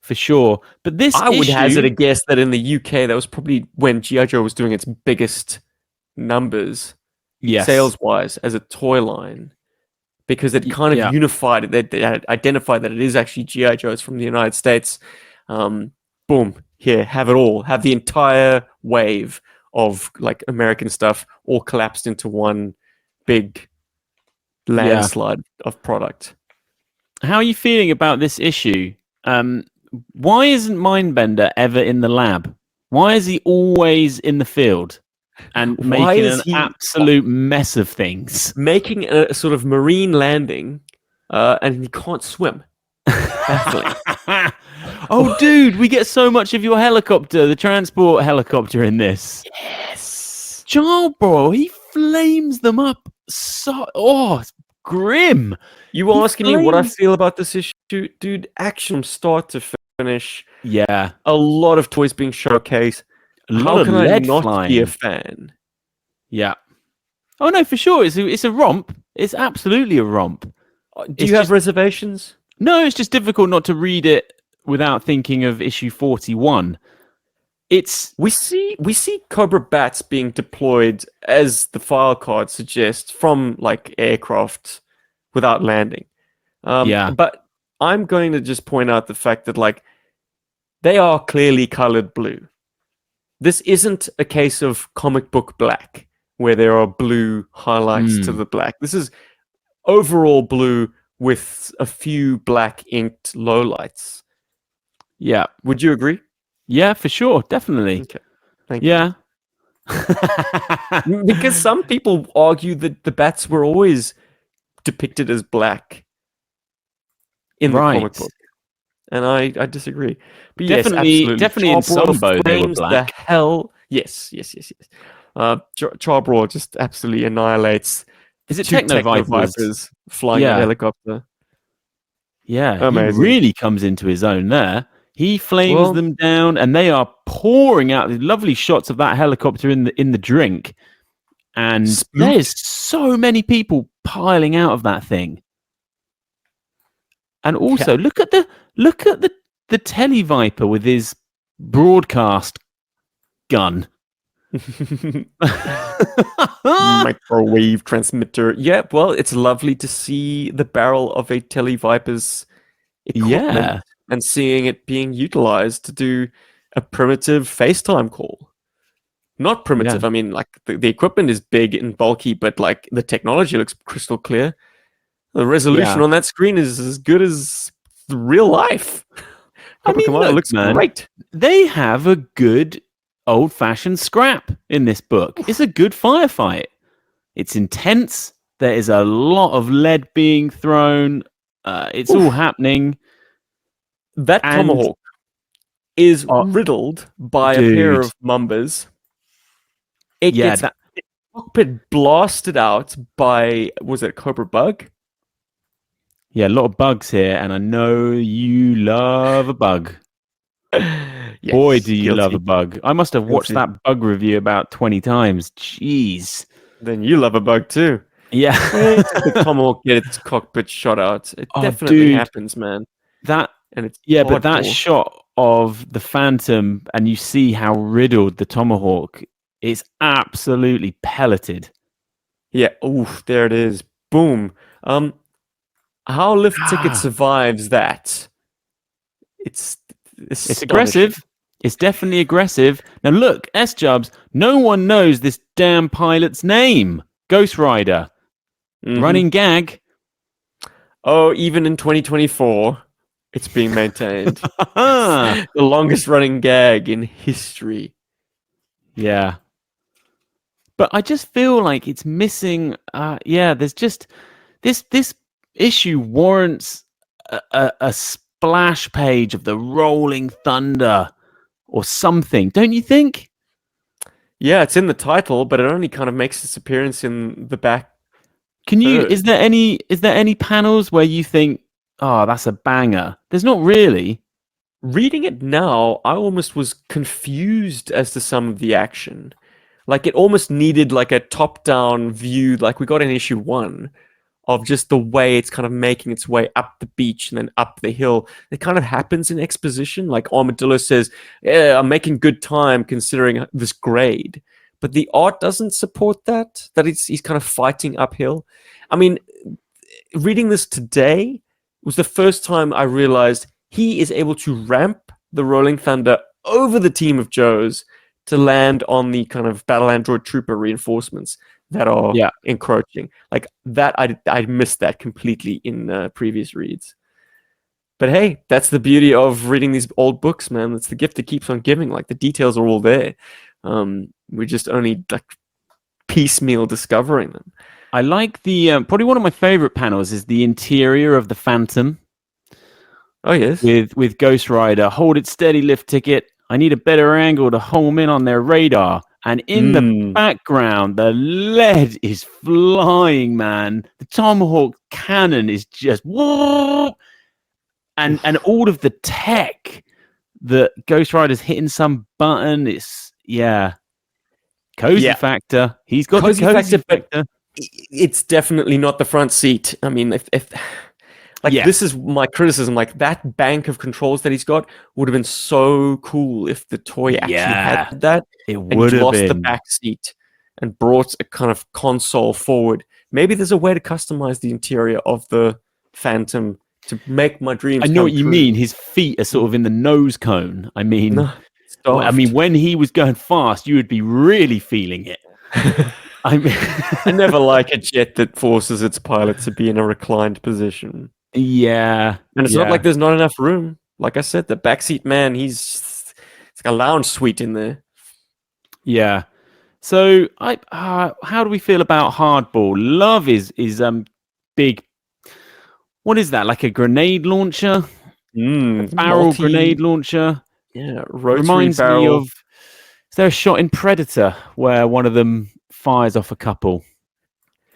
for sure. But I
would hazard a guess that in the UK, that was probably when GI Joe was doing its biggest numbers, sales-wise, as a toy line, because it kind of unified it. They identified that it is actually GI Joes from the United States. Boom, here, have it all. Have the entire wave of like American stuff all collapsed into one big landslide of product.
How are you feeling about this issue? Why isn't Mindbender ever in the lab? Why is he always in the field and making an absolute mess of things? Making
a sort of marine landing, and he can't swim. Baffling.
Oh, dude, we get so much of your helicopter, the transport helicopter in this.
Yes.
Charbroil, he flames them up. It's grim.
You were asking me what I feel about this issue? Dude, action from start to finish.
Yeah.
A lot of toys being showcased. How can I not be a fan?
Yeah. Oh, no, for sure. It's a romp. It's absolutely a romp.
Do you have reservations?
No, it's just difficult not to read it without thinking of issue 41.
We see Cobra bats being deployed, as the file card suggests, from like aircraft without landing.
Yeah.
But I'm going to just point out the fact that like they are clearly colored blue. This isn't a case of comic book black where there are blue highlights to the black. This is overall blue with a few black inked lowlights.
Yeah.
Would you agree?
Yeah, for sure. Definitely.
Okay. Thank you.
Yeah.
Because some people argue that the bats were always depicted as black in the comic book. And I disagree. But
Definitely,
yes, absolutely.
definitely in Sambo they were black.
The hell. Yes. Charbroil just absolutely annihilates.
Is it
two
Techno
Vipers flying a helicopter.
Yeah,
amazing.
He really comes into his own there. He flames them down, and they are pouring out these lovely shots of that helicopter in the drink. And there's so many people piling out of that thing. And also, look at the Televiper with his broadcast gun.
Microwave transmitter. Yeah, well, it's lovely to see the barrel of a Televiper's equipment and seeing it being utilized to do a primitive FaceTime call. Not primitive. I mean, like the equipment is big and bulky, but like the technology looks crystal clear. The resolution on that screen is as good as real life.
It looks great. They have a good old-fashioned scrap in this book. It's a good firefight. It's intense. There is a lot of lead being thrown. It's all happening.
That Tomahawk is riddled by a pair of Mumbas. It gets cockpit blasted out by, was it Cobra Bug?
Yeah, a lot of bugs here, and I know you love a bug. Yes, boy, do you love a bug. I must have watched that bug review about 20 times. Jeez.
Then you love a bug too.
Yeah.
The Tomahawk get its cockpit shot out. It definitely happens, man.
But that shot of the Phantom, and you see how riddled the Tomahawk is, absolutely pelleted.
Yeah, oof, there it is. Boom. How Lift Ticket survives that? It's
aggressive. It's definitely aggressive. Now look, S-Jubs, no one knows this damn pilot's name. Ghost Rider. Running gag.
Oh, even in 2024, it's being maintained. The longest running gag in history.
Yeah. But I just feel like it's missing. There's just this issue warrants a splash page of the Rolling Thunder or something, don't you think?
Yeah, it's in the title, but it only kind of makes its appearance in the back.
Is there any panels where you think, oh, that's a banger? There's not really.
Reading it now, I almost was confused as to some of the action. Like it almost needed like a top-down view, like we got in issue 1, of just the way it's kind of making its way up the beach and then up the hill. It kind of happens in exposition. Like Armadillo says, yeah, I'm making good time considering this grade. But the art doesn't support that he's kind of fighting uphill. I mean, reading this today was the first time I realized he is able to ramp the Rolling Thunder over the team of Joes to land on the kind of battle android trooper reinforcements that are encroaching. Like that, I missed that completely in previous reads. But hey, that's the beauty of reading these old books, man. That's the gift that keeps on giving. Like the details are all there. We're just only like piecemeal discovering them.
I like the probably one of my favorite panels is the interior of the Phantom.
Oh yes,
with Ghost Rider. Hold it steady, Lift Ticket. I need a better angle to home in on their radar. And in the background, the lead is flying, man. The Tomahawk cannon is just whoa! And all of the tech that Ghost Rider's hitting some button. It's cozy factor. He's got the cozy factor.
It's definitely not the front seat. I mean, if Like,
Yeah.
this is my criticism. Like, that bank of controls that he's got would have been so cool if the toy actually
Yeah.
had that,
It
and
would
he'd
have
lost the
been.
back seat and brought a kind of console forward. Maybe there's a way to customize the interior of the Phantom to make my dreams
I know
come
what you
true.
mean. His feet are sort of in the nose cone. I mean,
No,
when he was going fast, you would be really feeling it. I mean,
I never like a jet that forces its pilot to be in a reclined position.
yeah,
And it's
yeah,
not like there's not enough room. Like I said, the backseat man, it's like a lounge suite in there.
yeah. So, how do we feel about hardball? Love is big. What is that? Like a grenade launcher, barrel grenade launcher.
Yeah, rotary
Reminds me
barrel.
of. Is there a shot in Predator where one of them fires off a couple?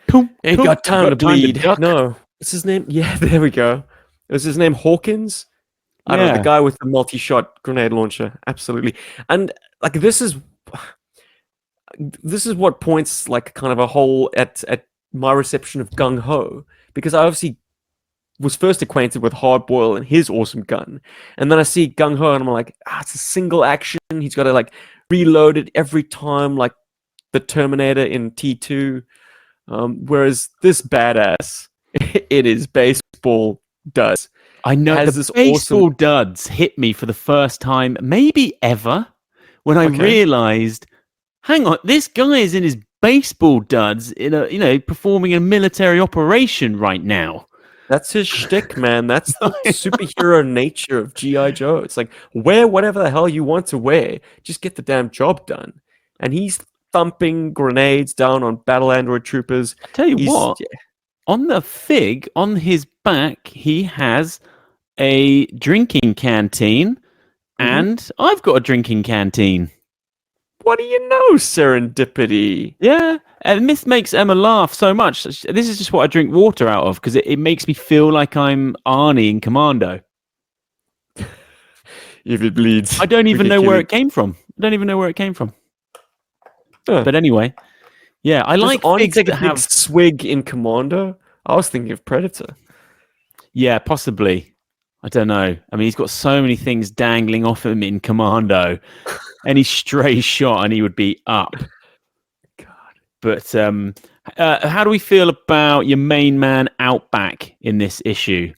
Poop,
Ain't
poop,
got time to bleed.
duck.
No, what's his name? Yeah, there we go. Was his name Hawkins? I don't know, the
Yeah.
guy with the multi-shot grenade launcher. Absolutely. And like this is what points like kind of a hole at my reception of Gung Ho, because I obviously was first acquainted with Hardboil and his awesome gun, and then I see Gung Ho and I'm like, it's a single action. He's got to like reload it every time, like the Terminator in T2. Whereas this badass, it is baseball duds.
I know
Has
the
this
baseball
awesome...
duds hit me for the first time, maybe ever, when I realized, hang on, this guy is in his baseball duds in a performing a military operation right now.
That's his shtick, man. That's the superhero nature of GI Joe. It's like, wear whatever the hell you want to wear, just get the damn job done. And he's thumping grenades down on battle android troopers.
I tell you what, on the fig on his back, he has a drinking canteen, and I've got a drinking canteen.
What do you know, serendipity?
Yeah, and this makes Emma laugh so much. This is just what I drink water out of, because it makes me feel like I'm Arnie in Commando.
If it bleeds,
I don't even know where it came from. But anyway, yeah, I like figs
take
that
a big
have
swig in Commando. I was thinking of Predator.
Yeah, possibly. I don't know. I mean, he's got so many things dangling off him in Commando. Any stray shot and he would be up.
God.
But how do we feel about your main man Outback in this issue?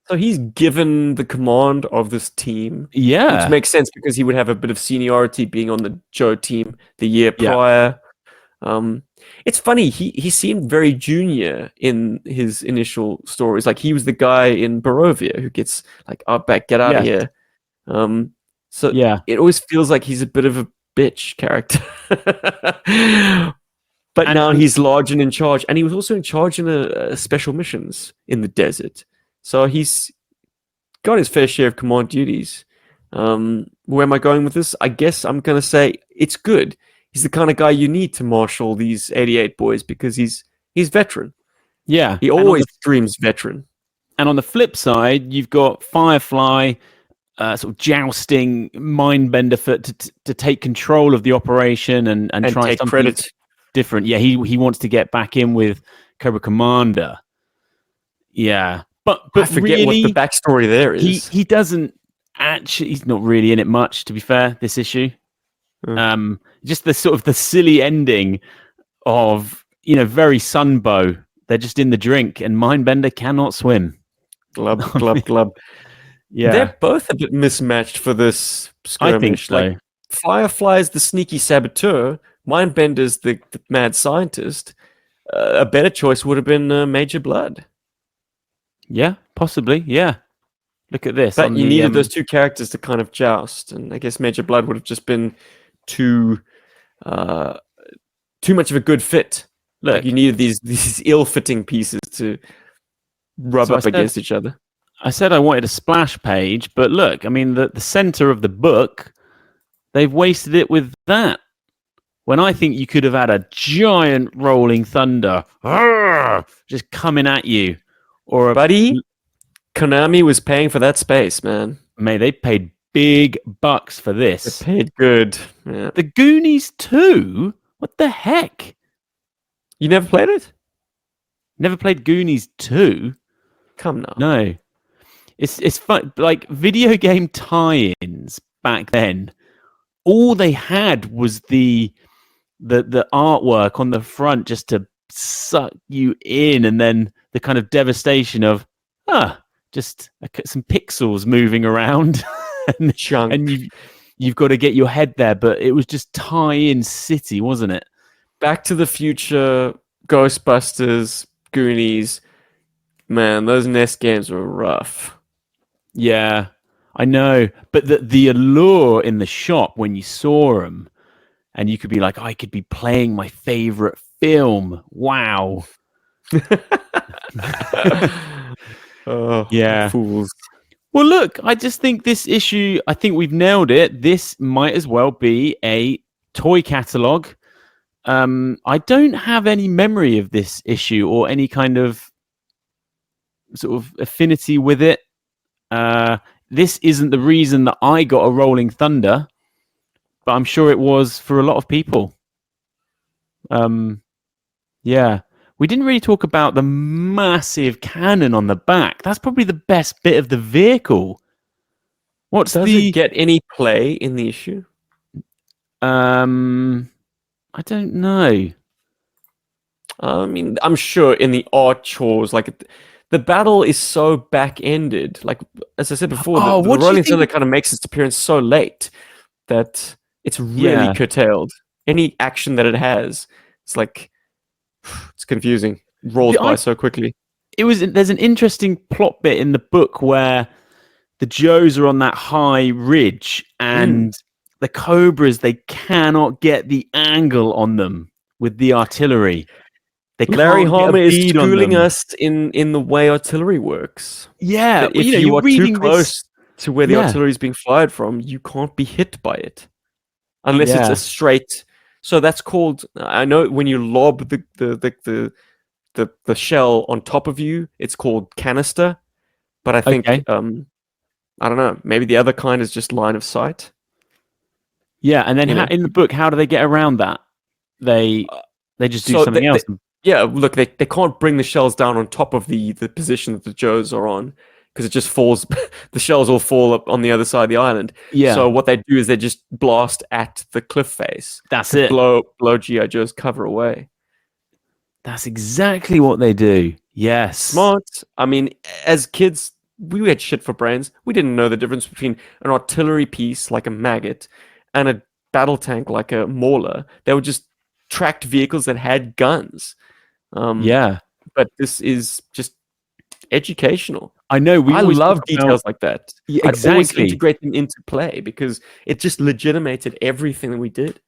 So he's given the command of this team.
Yeah.
Which makes sense because he would have a bit of seniority being on the Joe team the year prior. It's funny, he seemed very junior in his initial stories. Like, he was the guy in Barovia who gets like, Outback, get out of here. So it always feels like he's a bit of a bitch character. But now he's large and in charge. And he was also in charge in a special missions in the desert. So he's got his fair share of command duties. Where am I going with this? I guess I'm going to say it's good. He's the kind of guy you need to marshal these 88 boys because he's veteran.
Yeah.
He always screams veteran.
And on the flip side, you've got Firefly sort of jousting Mindbender to take control of the operation and try
take
something
credit.
Different. Yeah, he wants to get back in with Cobra Commander. Yeah. But
I forget
really,
what the backstory there is.
He doesn't actually, he's not really in it much, to be fair, this issue. Just the sort of the silly ending of, very Sunbow. They're just in the drink and Mindbender cannot swim.
Glub, glub, glub.
Yeah.
They're both a bit mismatched for this skirmish.
I think so.
Like, Firefly's the sneaky saboteur. Mindbender's the mad scientist. A better choice would have been Major Blood.
Yeah, possibly. Yeah. Look at this.
But you needed those two characters to kind of joust. And I guess Major Blood would have just been too much of a good fit. Look, like, you needed these ill-fitting pieces to rub up against each other.
I said I wanted a splash page, but look, I mean, the center of the book, they've wasted it with that. When I think you could have had a giant rolling thunder just coming at you. Or
Buddy, Konami was paying for that space, man.
Mate, they paid big bucks for this.
They paid good. Yeah.
The Goonies 2? What the heck?
You never played it?
Never played Goonies 2?
Come now.
No. It's fun. Like video game tie-ins back then, all they had was the artwork on the front just to suck you in, and then the kind of devastation of just some pixels moving around, and,
Junk.
and you've got to get your head there. But it was just tie-in city, wasn't it?
Back to the Future, Ghostbusters, Goonies. Man, those NES games were rough.
Yeah, I know. But the allure in the shop when you saw them, and you could be like, I could be playing my favorite film. Wow.
Oh,
Yeah.
fools.
Well, look, I just think this issue, I think we've nailed it. This might as well be a toy catalogue. I don't have any memory of this issue or any kind of sort of affinity with it. This isn't the reason that I got a Rolling Thunder, but I'm sure it was for a lot of people. Yeah. We didn't really talk about the massive cannon on the back. That's probably the best bit of the vehicle.
Does it get any play in the issue?
I don't know.
I mean, I'm sure in the art chores, like the battle is so back-ended. Like as I said before, the Rolling Thunder kind of makes its appearance so late that it's really curtailed. Any action that it has, it's like it's confusing. Rolls by so quickly.
There's an interesting plot bit in the book where the Joes are on that high ridge and the Cobras, they cannot get the angle on them with the artillery.
Larry Hama is schooling us in the way artillery works.
Yeah.
That if you are too close to where the artillery is being fired from, you can't be hit by it. Unless it's a straight... So that's called... I know when you lob the shell on top of you, it's called canister. But I think... I don't know. Maybe the other kind is just line of sight.
Yeah, and then in the book, how do they get around that? They just do something else.
Yeah, look, they can't bring the shells down on top of the position that the Joes are on, because it just falls. The shells all fall up on the other side of the island. Yeah. So what they do is they just blast at the cliff face.
That's it.
Blow GI Joe's cover away.
That's exactly what they do. Yes.
Smart. I mean, as kids, we had shit for brains. We didn't know the difference between an artillery piece like a maggot and a battle tank like a mauler. They were just tracked vehicles that had guns. But this is just educational.
I know.
I love details like that.
Yeah,
I'd always integrate them into play because it just legitimated everything that we did.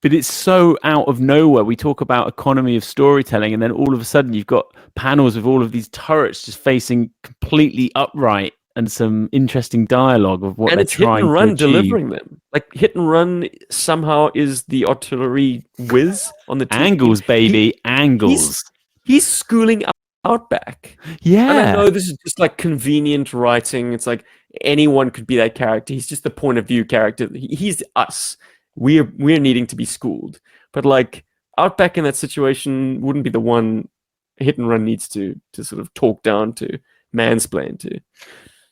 But it's so out of nowhere. We talk about economy of storytelling, and then all of a sudden you've got panels with all of these turrets just facing completely upright and some interesting dialogue of what they're trying to achieve. And it's Hit and Run
delivering them. Like Hit and Run somehow is the artillery whiz on the team.
Angles, baby, angles.
He's schooling Outback.
Yeah.
And I know this is just like convenient writing. It's like anyone could be that character. He's just the point of view character. He's us. We're needing to be schooled. But like Outback in that situation wouldn't be the one Hit and Run needs to sort of talk down to, mansplain to.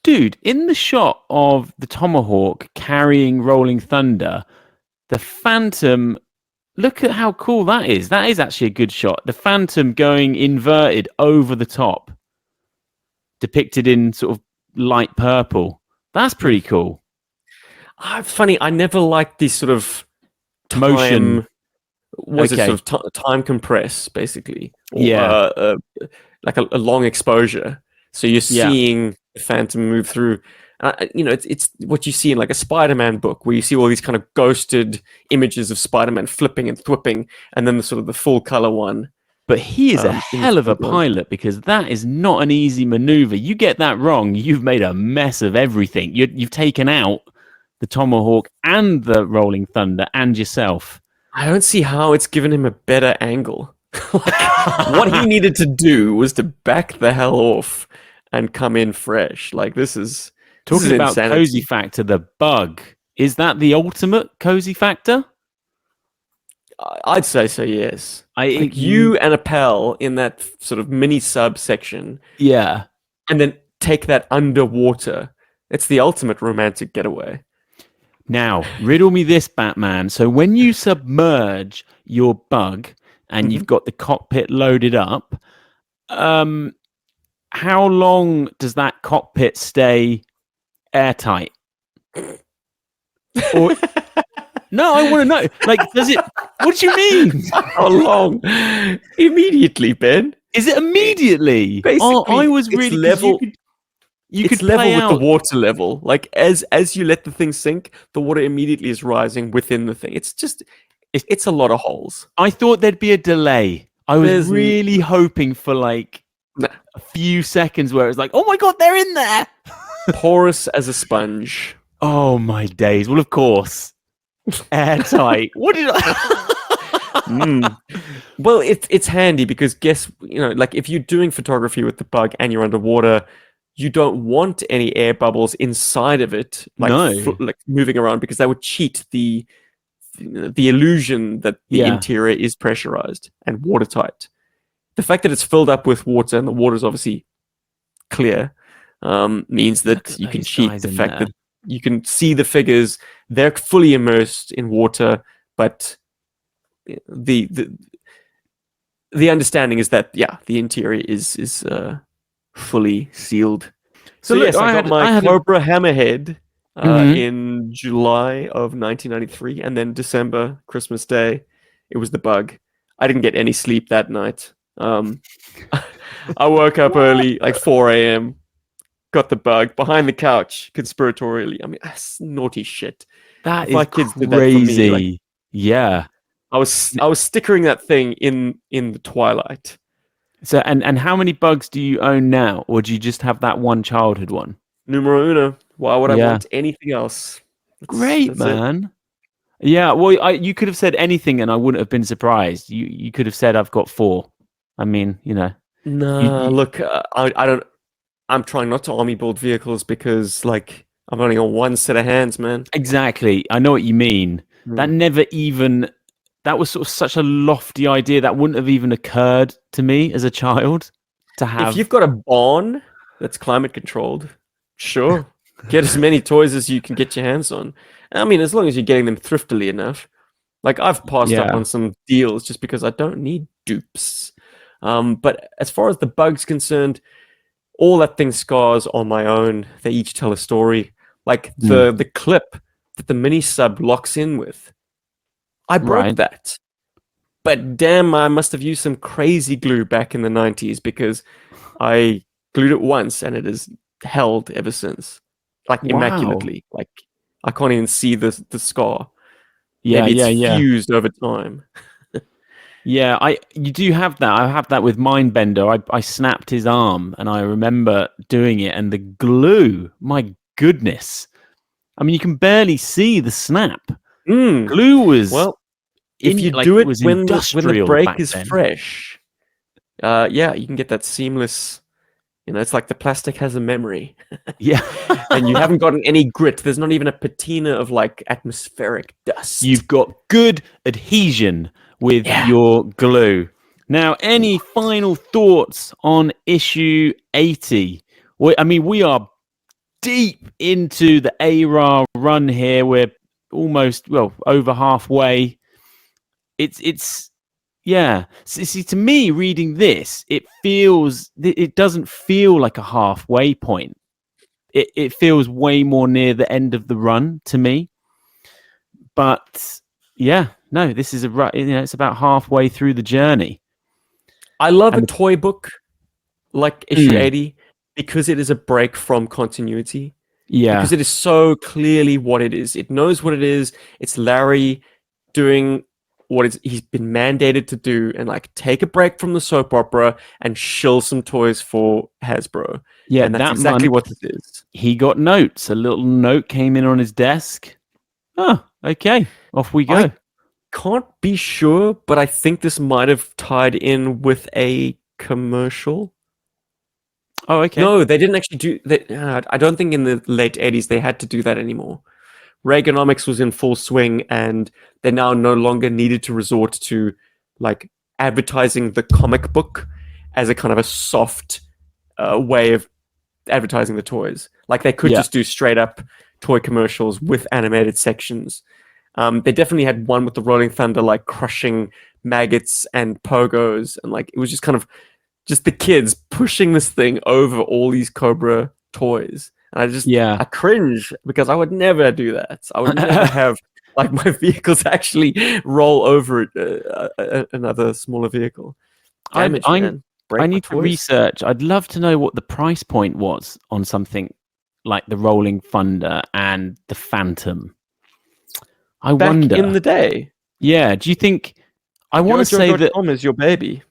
Dude, in the shot of the Tomahawk carrying Rolling Thunder, the Phantom, look at how cool that is. That is actually a good shot. The Phantom going inverted over the top, depicted in sort of light purple. That's pretty cool.
Funny, I never liked this sort of
motion.
Time compress, basically? Or, like a long exposure. So you're seeing the Phantom move through. It's what you see in like a Spider-Man book, where you see all these kind of ghosted images of Spider-Man flipping and thwipping, and then the full color one.
But he is a hell of a pilot, because that is not an easy maneuver. You get that wrong, you've made a mess of everything. You've taken out the Tomahawk and the Rolling Thunder and yourself.
I don't see how it's given him a better angle. What he needed to do was to back the hell off and come in fresh. Like, this is...
Talking about insanity. Cozy factor, the bug. Is that the ultimate cozy factor?
I'd say so, yes.
I
Like you and a pal in that sort of mini sub section,
yeah.
and then take that underwater. It's the ultimate romantic getaway.
Now, riddle me this, Batman. So when you submerge your bug and you've got the cockpit loaded up, how long does that cockpit stay airtight? Or no, I want to know. Like, does it? What do you mean?
How long? Immediately, Ben.
Is it immediately?
Basically,
I was
it's
really
level.
You
It's
could
level
play
with
out.
the water level. Like as you let the thing sink, the water immediately is rising within the thing. It's a lot of holes.
I thought there'd be a delay. I was
There's
really hoping for like
Nah.
a few seconds where it was like, oh my god, they're in there.
Porous as a sponge.
Oh my days. Well, of course, airtight. What did I?
Well, it's handy because like if you're doing photography with the bug and you're underwater, you don't want any air bubbles inside of it, like
No.
like moving around, because that would cheat the illusion that the
Yeah.
interior is pressurized and watertight. The fact that it's filled up with water and the water is obviously clear means
Look
that
at
you can
those
cheat
guys
the
in
fact
there.
that you can see the figures. They're fully immersed in water, but the understanding is that the interior is fully sealed. So
look,
yes, I got my
had
Cobra Hammerhead
Mhm.
in July of 1993, and then December, Christmas Day, it was the bug. I didn't get any sleep that night. I woke up early, like 4 a.m., got the bug behind the couch, conspiratorially. I mean, that's naughty shit.
That
If
is
my kids did that for me, like
crazy. Yeah.
I was stickering that thing in the twilight.
So and how many bugs do you own now, or do you just have that one childhood one?
Numero uno. Why would I
Yeah.
want anything else?
Great,
That's it.
man. Yeah, well, you could have said anything, and I wouldn't have been surprised. You could have said I've got 4. I mean,
Nah, look, I don't. I'm trying not to army build vehicles because, like, I'm only on one set of hands, man.
exactly. I know what you mean. That never even. That was sort of such a lofty idea that wouldn't have even occurred to me as a child to have.
If you've got a barn that's climate controlled, sure, get as many toys as you can get your hands on. I mean, as long as you're getting them thriftily enough. Like, I've passed up
Yeah.
on some deals just because I don't need dupes. But as far as the bug's concerned, all that thing scars on my own. They each tell a story. Like the clip that the mini sub locks in with. I broke
Right.
that. But damn, I must have used some crazy glue back in the 90s because I glued it once and it has held ever since. Like
Wow.
immaculately. Like I can't even see the scar.
Yeah,
Maybe it's
yeah.
fused over time.
Yeah, you do have that. I have that with Mindbender. I snapped his arm, and I remember doing it, and the glue. My goodness! I mean, you can barely see the snap. Glue was
Well, if you
like,
do it
was
when the
industrial
break
back
is
then.
fresh, you can get that seamless. It's like the plastic has a memory,
Yeah,
and you haven't gotten any grit. There's not even a patina of like atmospheric dust.
you've got good adhesion with your glue. Now, any final thoughts on issue 80? I mean, we are deep into the ARA run here. We're almost, over halfway. It's yeah. See, to me, reading this, it doesn't feel like a halfway point. It feels way more near the end of the run to me. But yeah, no, this is it's about halfway through the journey.
I love a toy book like issue 80 because it is a break from continuity.
Yeah.
Because it is so clearly what it is. It knows what it is. It's Larry doing what he's been mandated to do and like take a break from the soap opera and shill some toys for Hasbro.
Yeah,
and that's
that
exactly
month,
what it is.
He got notes. A little note came in on his desk. Oh, okay. Off we go.
I can't be sure, but I think this might have tied in with a commercial.
Oh, okay.
No, they didn't actually do that. I don't think in the late 80s they had to do that anymore. Reaganomics was in full swing, and they now no longer needed to resort to like advertising the comic book as a kind of a soft way of advertising the toys. Like they could just do straight up toy commercials with animated sections. They definitely had one with the Rolling Thunder like crushing maggots and pogos, and like it was just kind of just the kids pushing this thing over all these Cobra toys. And I cringe because I would never do that. I would never have like my vehicles actually roll over another smaller vehicle. Damage, man.
I need to research. I'd love to know what the price point was on something like the Rolling Thunder and the Phantom. Back wonder
in the day.
Yeah. Do you think? I want to say that
Tom is your baby.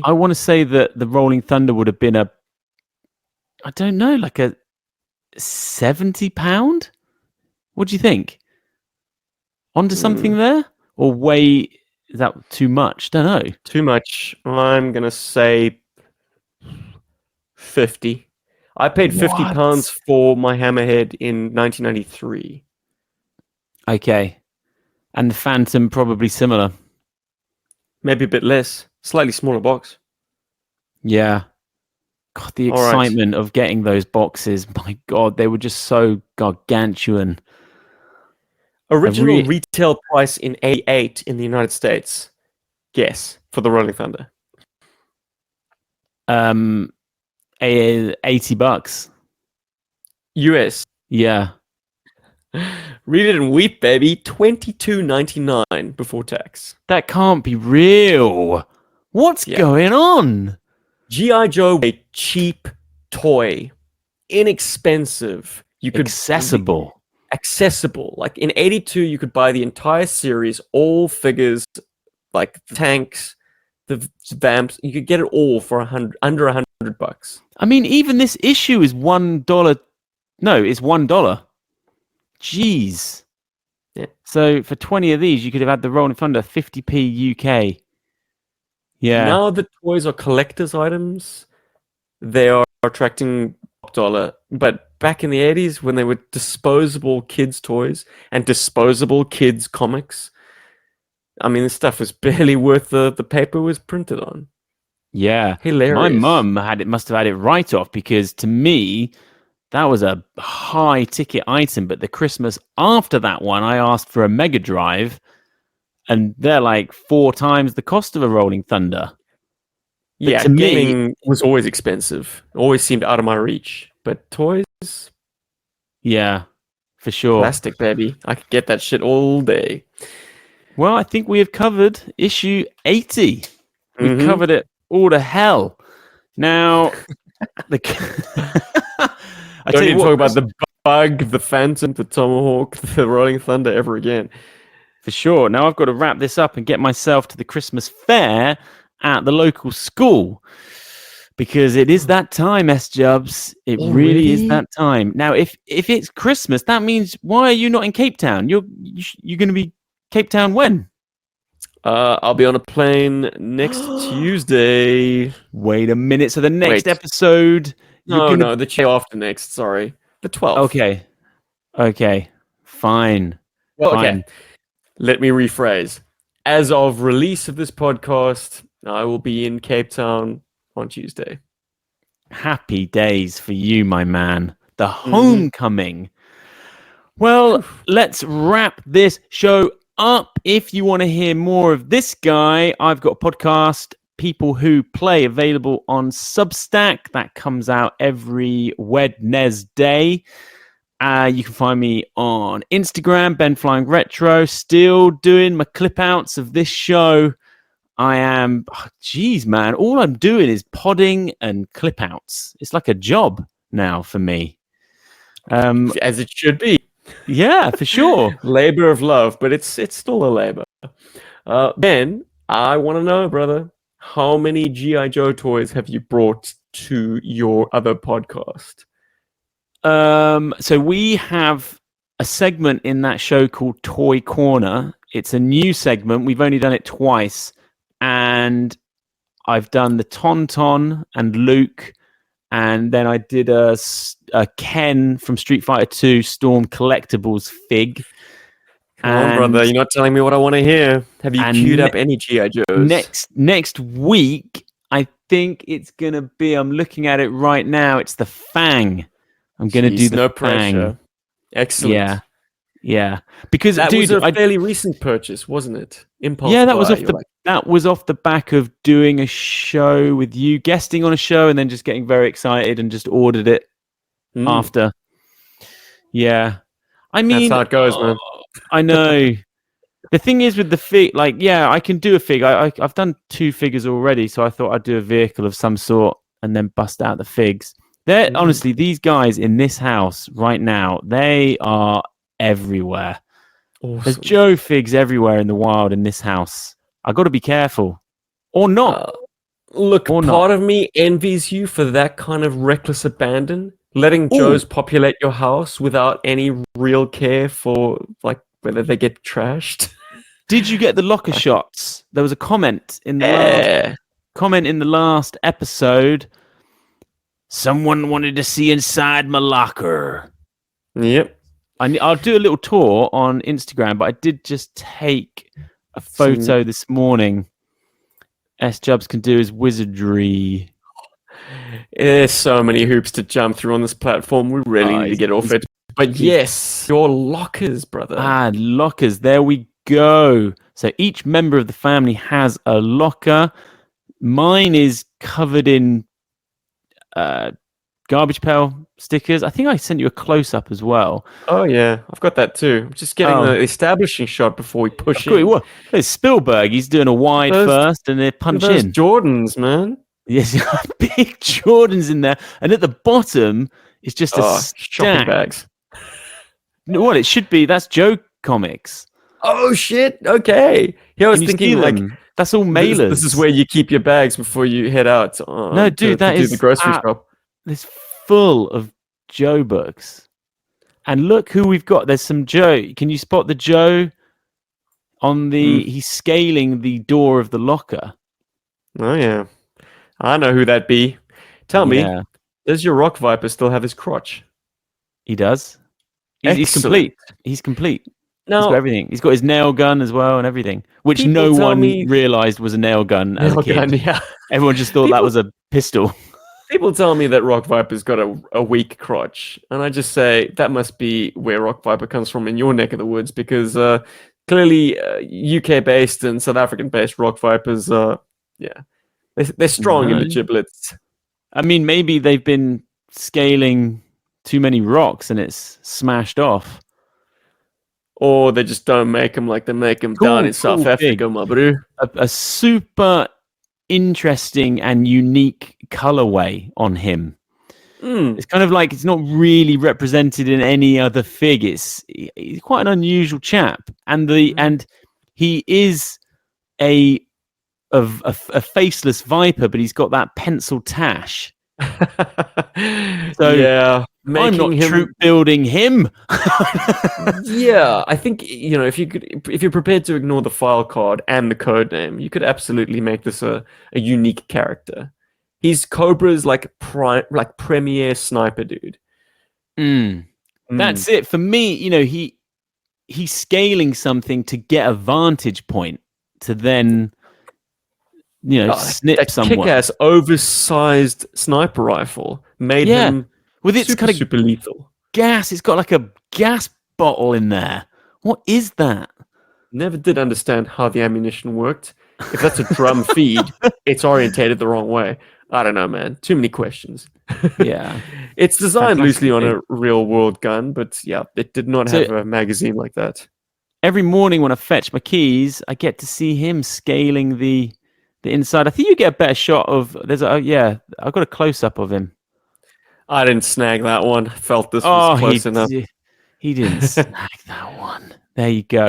I want to say that the Rolling Thunder would have been I don't know, like a £70. What do you think? Onto something there, or is that too much? Don't know.
Too much. I'm gonna say 50. I paid £50 for my Hammerhead in 1993.
Okay, and the Phantom probably similar.
Maybe a bit less. Slightly smaller box.
Yeah. God, the excitement of getting those boxes. My God, they were just so gargantuan.
Original retail price in 88 in the United States. Guess for the Rolling Thunder.
$80.
US.
Yeah.
Read it and weep, baby. $22.99 before tax.
That can't be real. What's going on?
GI Joe, a cheap toy, inexpensive. You could
accessible.
Like in 82, you could buy the entire series, all figures, like the tanks, the vamps. You could get it all for under $100.
I mean, even this issue is $1. No, it's $1. Jeez.
Yeah.
So for 20 of these, you could have had the Rolling Thunder 50p UK. Yeah.
Now the toys are collector's items. They are attracting top dollar. But back in the 80s, when they were disposable kids' toys and disposable kids' comics, I mean, this stuff was barely worth the paper it was printed on.
Yeah.
Hilarious.
My mum must have had it right off, because to me, that was a high ticket item. But the Christmas after that one, I asked for a Mega Drive, and they're like 4 times the cost of a Rolling Thunder. But
yeah, gaming was always expensive. Always seemed out of my reach. But toys?
Yeah, for sure.
Plastic, baby. I could get that shit all day.
Well, I think we have covered issue 80. We've covered it all to hell. Now, I
don't need to talk about the Bug, the Phantom, the Tomahawk, the Rolling Thunder ever again.
For sure. Now I've got to wrap this up and get myself to the Christmas fair at the local school, because it is that time, S-Jubs. It really is that time. Now, if it's Christmas, that means why are you not in Cape Town? You're going to be Cape Town when?
I'll be on a plane next Tuesday.
Wait a minute. So the next episode...
No, the day after next. Sorry. The 12th.
Okay. Fine.
Well, okay. Let me rephrase. As of release of this podcast, I will be in Cape Town on Tuesday.
Happy days for you, my man. The homecoming. Well, let's wrap this show up. If you want to hear more of this guy, I've got a podcast, People Who Play, available on Substack. That comes out every Wednesday. You can find me on Instagram, BenFlyingRetro. Still doing my clip outs of this show. I am, man, all I'm doing is podding and clip outs. It's like a job now for me.
As it should be.
Yeah, for sure.
Labor of love, but it's still a labor. Ben, I want to know, brother, how many GI Joe toys have you brought to your other podcast?
So we have a segment in that show called Toy Corner. It's a new segment. We've only done it twice, and I've done the Tonton and Luke and then I did a Ken from Street Fighter 2 Storm Collectibles fig.
Come on, brother, you're not telling me what I want to hear. Have you queued up any GI Joes?
Next week, I think it's gonna be. I'm looking at it right now. It's the Fang. I'm gonna do the
no
Fang.
pressure. Excellent.
Yeah. Because
that
dude,
was a fairly recent purchase, wasn't it? Impulse.
Yeah, that
buy,
was off the back of doing a show with you, guesting on a show, and then just getting very excited and just ordered it after. Yeah. I mean,
that's how it goes, man.
I know. The thing is with the fig, like, yeah, I can do a fig. I've done 2 figures already, so I thought I'd do a vehicle of some sort and then bust out the figs. They're honestly, these guys in this house right now, they are everywhere. Awesome. There's Joe figs everywhere in the wild in this house. I got to be careful, or not.
Look, part of me envies you for that kind of reckless abandon, letting Joes populate your house without any real care for like whether they get trashed.
Did you get the locker shots? There was a comment in the last episode. Someone wanted to see inside my locker.
Yep.
I'll do a little tour on Instagram, but I did just take a photo this morning. S-Jubs can do his wizardry.
There's so many hoops to jump through on this platform. We really need to get off it. But yes, your lockers, brother.
Lockers. There we go. So each member of the family has a locker. Mine is covered in garbage pail stickers. I think I sent you a close-up as well.
Oh, yeah. I've got that too. I'm just getting the establishing shot before we push in.
Well, there's Spielberg. He's doing a wide first and they punch in.
Jordans, man.
Yes, big Jordans in there. And at the bottom is just a stack.
Shopping bags.
What it should be, that's Joe Comics.
Oh, shit. Okay. Yeah, I was thinking, like,
that's all mailers.
This is where you keep your bags before you head out.
No, dude, that is
the grocery shop.
It's full of Joe books. And look who we've got. There's some Joe. Can you spot the Joe on the... He's scaling the door of the locker.
Oh, yeah. I know who that be. Tell me, does your Rock Viper still have his crotch?
He does. He's complete. He's complete.
No,
he's got everything. He's got his nail gun as well and everything, which no one realized was a nail gun as a kid. Yeah. Everyone just thought that was a pistol.
People tell me that Rock Viper's got a weak crotch, and I just say that must be where Rock Viper comes from in your neck of the woods, because clearly UK-based and South African-based Rock Vipers, they're strong in the giblets.
I mean, maybe they've been scaling too many rocks and it's smashed off.
Or they just don't make them like they make them down in South Africa, my bro.
A super interesting and unique colorway on him. It's kind of like it's not really represented in any other fig. He's quite an unusual chap, and he is a faceless viper, but he's got that pencil tash. So
yeah,
I'm not troop building him.
Yeah, I think if you're prepared to ignore the file card and the code name, you could absolutely make this a unique character. He's Cobra's like premier sniper dude.
That's it for me. He's scaling something to get a vantage point to then snip someone.
Kick-ass oversized sniper rifle made him
with its kind of
super lethal
gas. It's got like a gas bottle in there. What is that?
Never did understand how the ammunition worked. If that's a drum feed, it's orientated the wrong way. I don't know, man. Too many questions.
Yeah.
It's designed loosely on a real world gun, but yeah, it did not have a magazine like that.
Every morning when I fetch my keys, I get to see him scaling the inside. I think you get a better shot of I've got a close up of him.
I didn't snag that one. I felt this was close enough.
He didn't snag that one. There you go.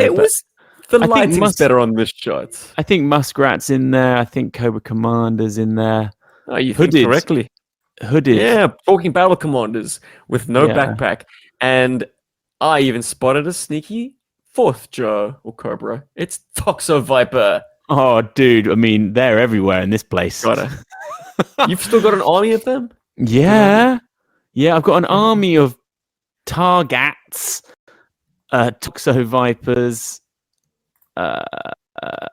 The lighting's better on this shot.
I think Muskrat's in there. I think Cobra Commander's in there.
Oh, you think correctly.
Hooded.
Yeah, talking battle commanders with no backpack. And I even spotted a sneaky fourth Joe or Cobra. It's Toxo Viper.
Oh, dude. I mean, they're everywhere in this place.
Got it. You've still got an army of them?
Yeah. Yeah, I've got an army of Targats, Toxo Vipers,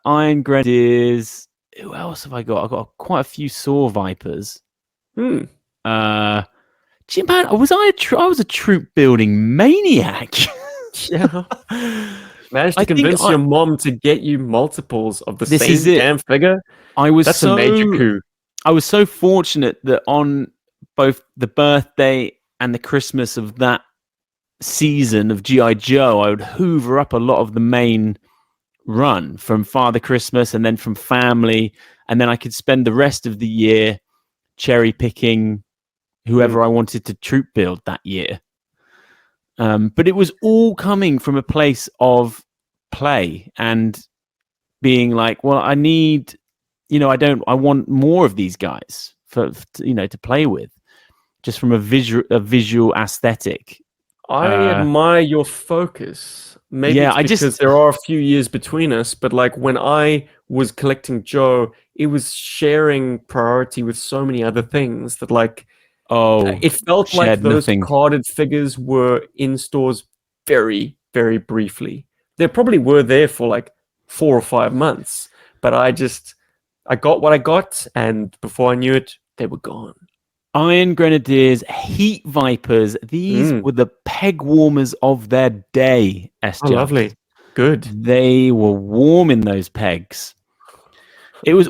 Iron Grenadiers. Who else have I got? I've got quite a few Saw Vipers.
Hmm.
Gee, man, was I was a troop building maniac.
Yeah. Managed
I
to
think
convince your mom to get you multiples of the
This
same
is it.
damn figure.
That's
a major coup.
I was so fortunate that on both the birthday and the Christmas of that season of GI Joe, I would hoover up a lot of the main run from Father Christmas and then from family, and then I could spend the rest of the year cherry picking whoever I wanted to troop build that year. But it was all coming from a place of play and being like, well, I need, I want more of these guys to play with, just from a visual aesthetic.
I admire your focus. Maybe
Yeah,
it's because there are a few years between us, but like when I was collecting Joe, it was sharing priority with so many other things that like, it felt like those carded figures were in stores very, very briefly. They probably were there for like 4 or 5 months, but I got what I got, and before I knew it, they were gone.
Iron Grenadiers, Heat Vipers, these were the peg warmers of their day,
Oh, lovely. Good.
They were warm in those pegs. That was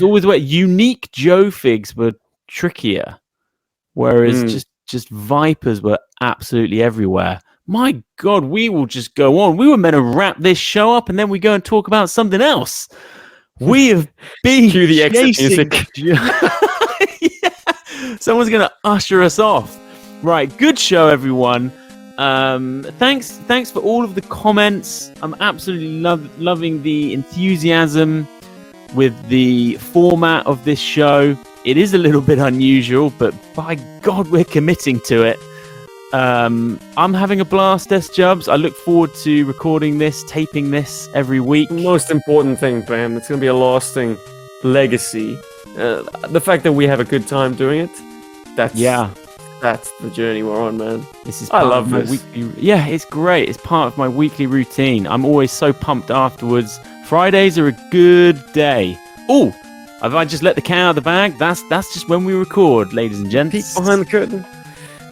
always where unique Joe figs were trickier. Whereas just Vipers were absolutely everywhere. My God, we will just go on. We were meant to wrap this show up and then we go and talk about something else. We have been
Cue the exit music.
Yeah. Someone's going to usher us off. Right, good show, everyone. Thanks for all of the comments. I'm absolutely loving the enthusiasm with the format of this show. It is a little bit unusual, but by God, we're committing to it. I'm having a blast, S-Jubs. I look forward to recording this, taping this every week.
Most important thing, Bam, it's going to be a lasting legacy. The fact that we have a good time doing it, that's the journey we're on, man. I love this.
It's great. It's part of my weekly routine. I'm always so pumped afterwards. Fridays are a good day. Oh, have I just let the cat out of the bag? That's just when we record, ladies and gents.
Peek behind the curtain.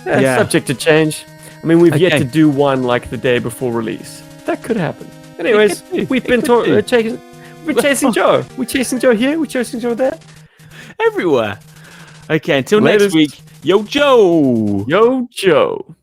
Yeah, subject to change. I mean, we've yet to do one like the day before release. That could happen. Anyways, we've been chasing Joe. We're chasing Joe here. We're chasing Joe there.
Everywhere. Okay, until next week. Yo, Joe.
Yo, Joe.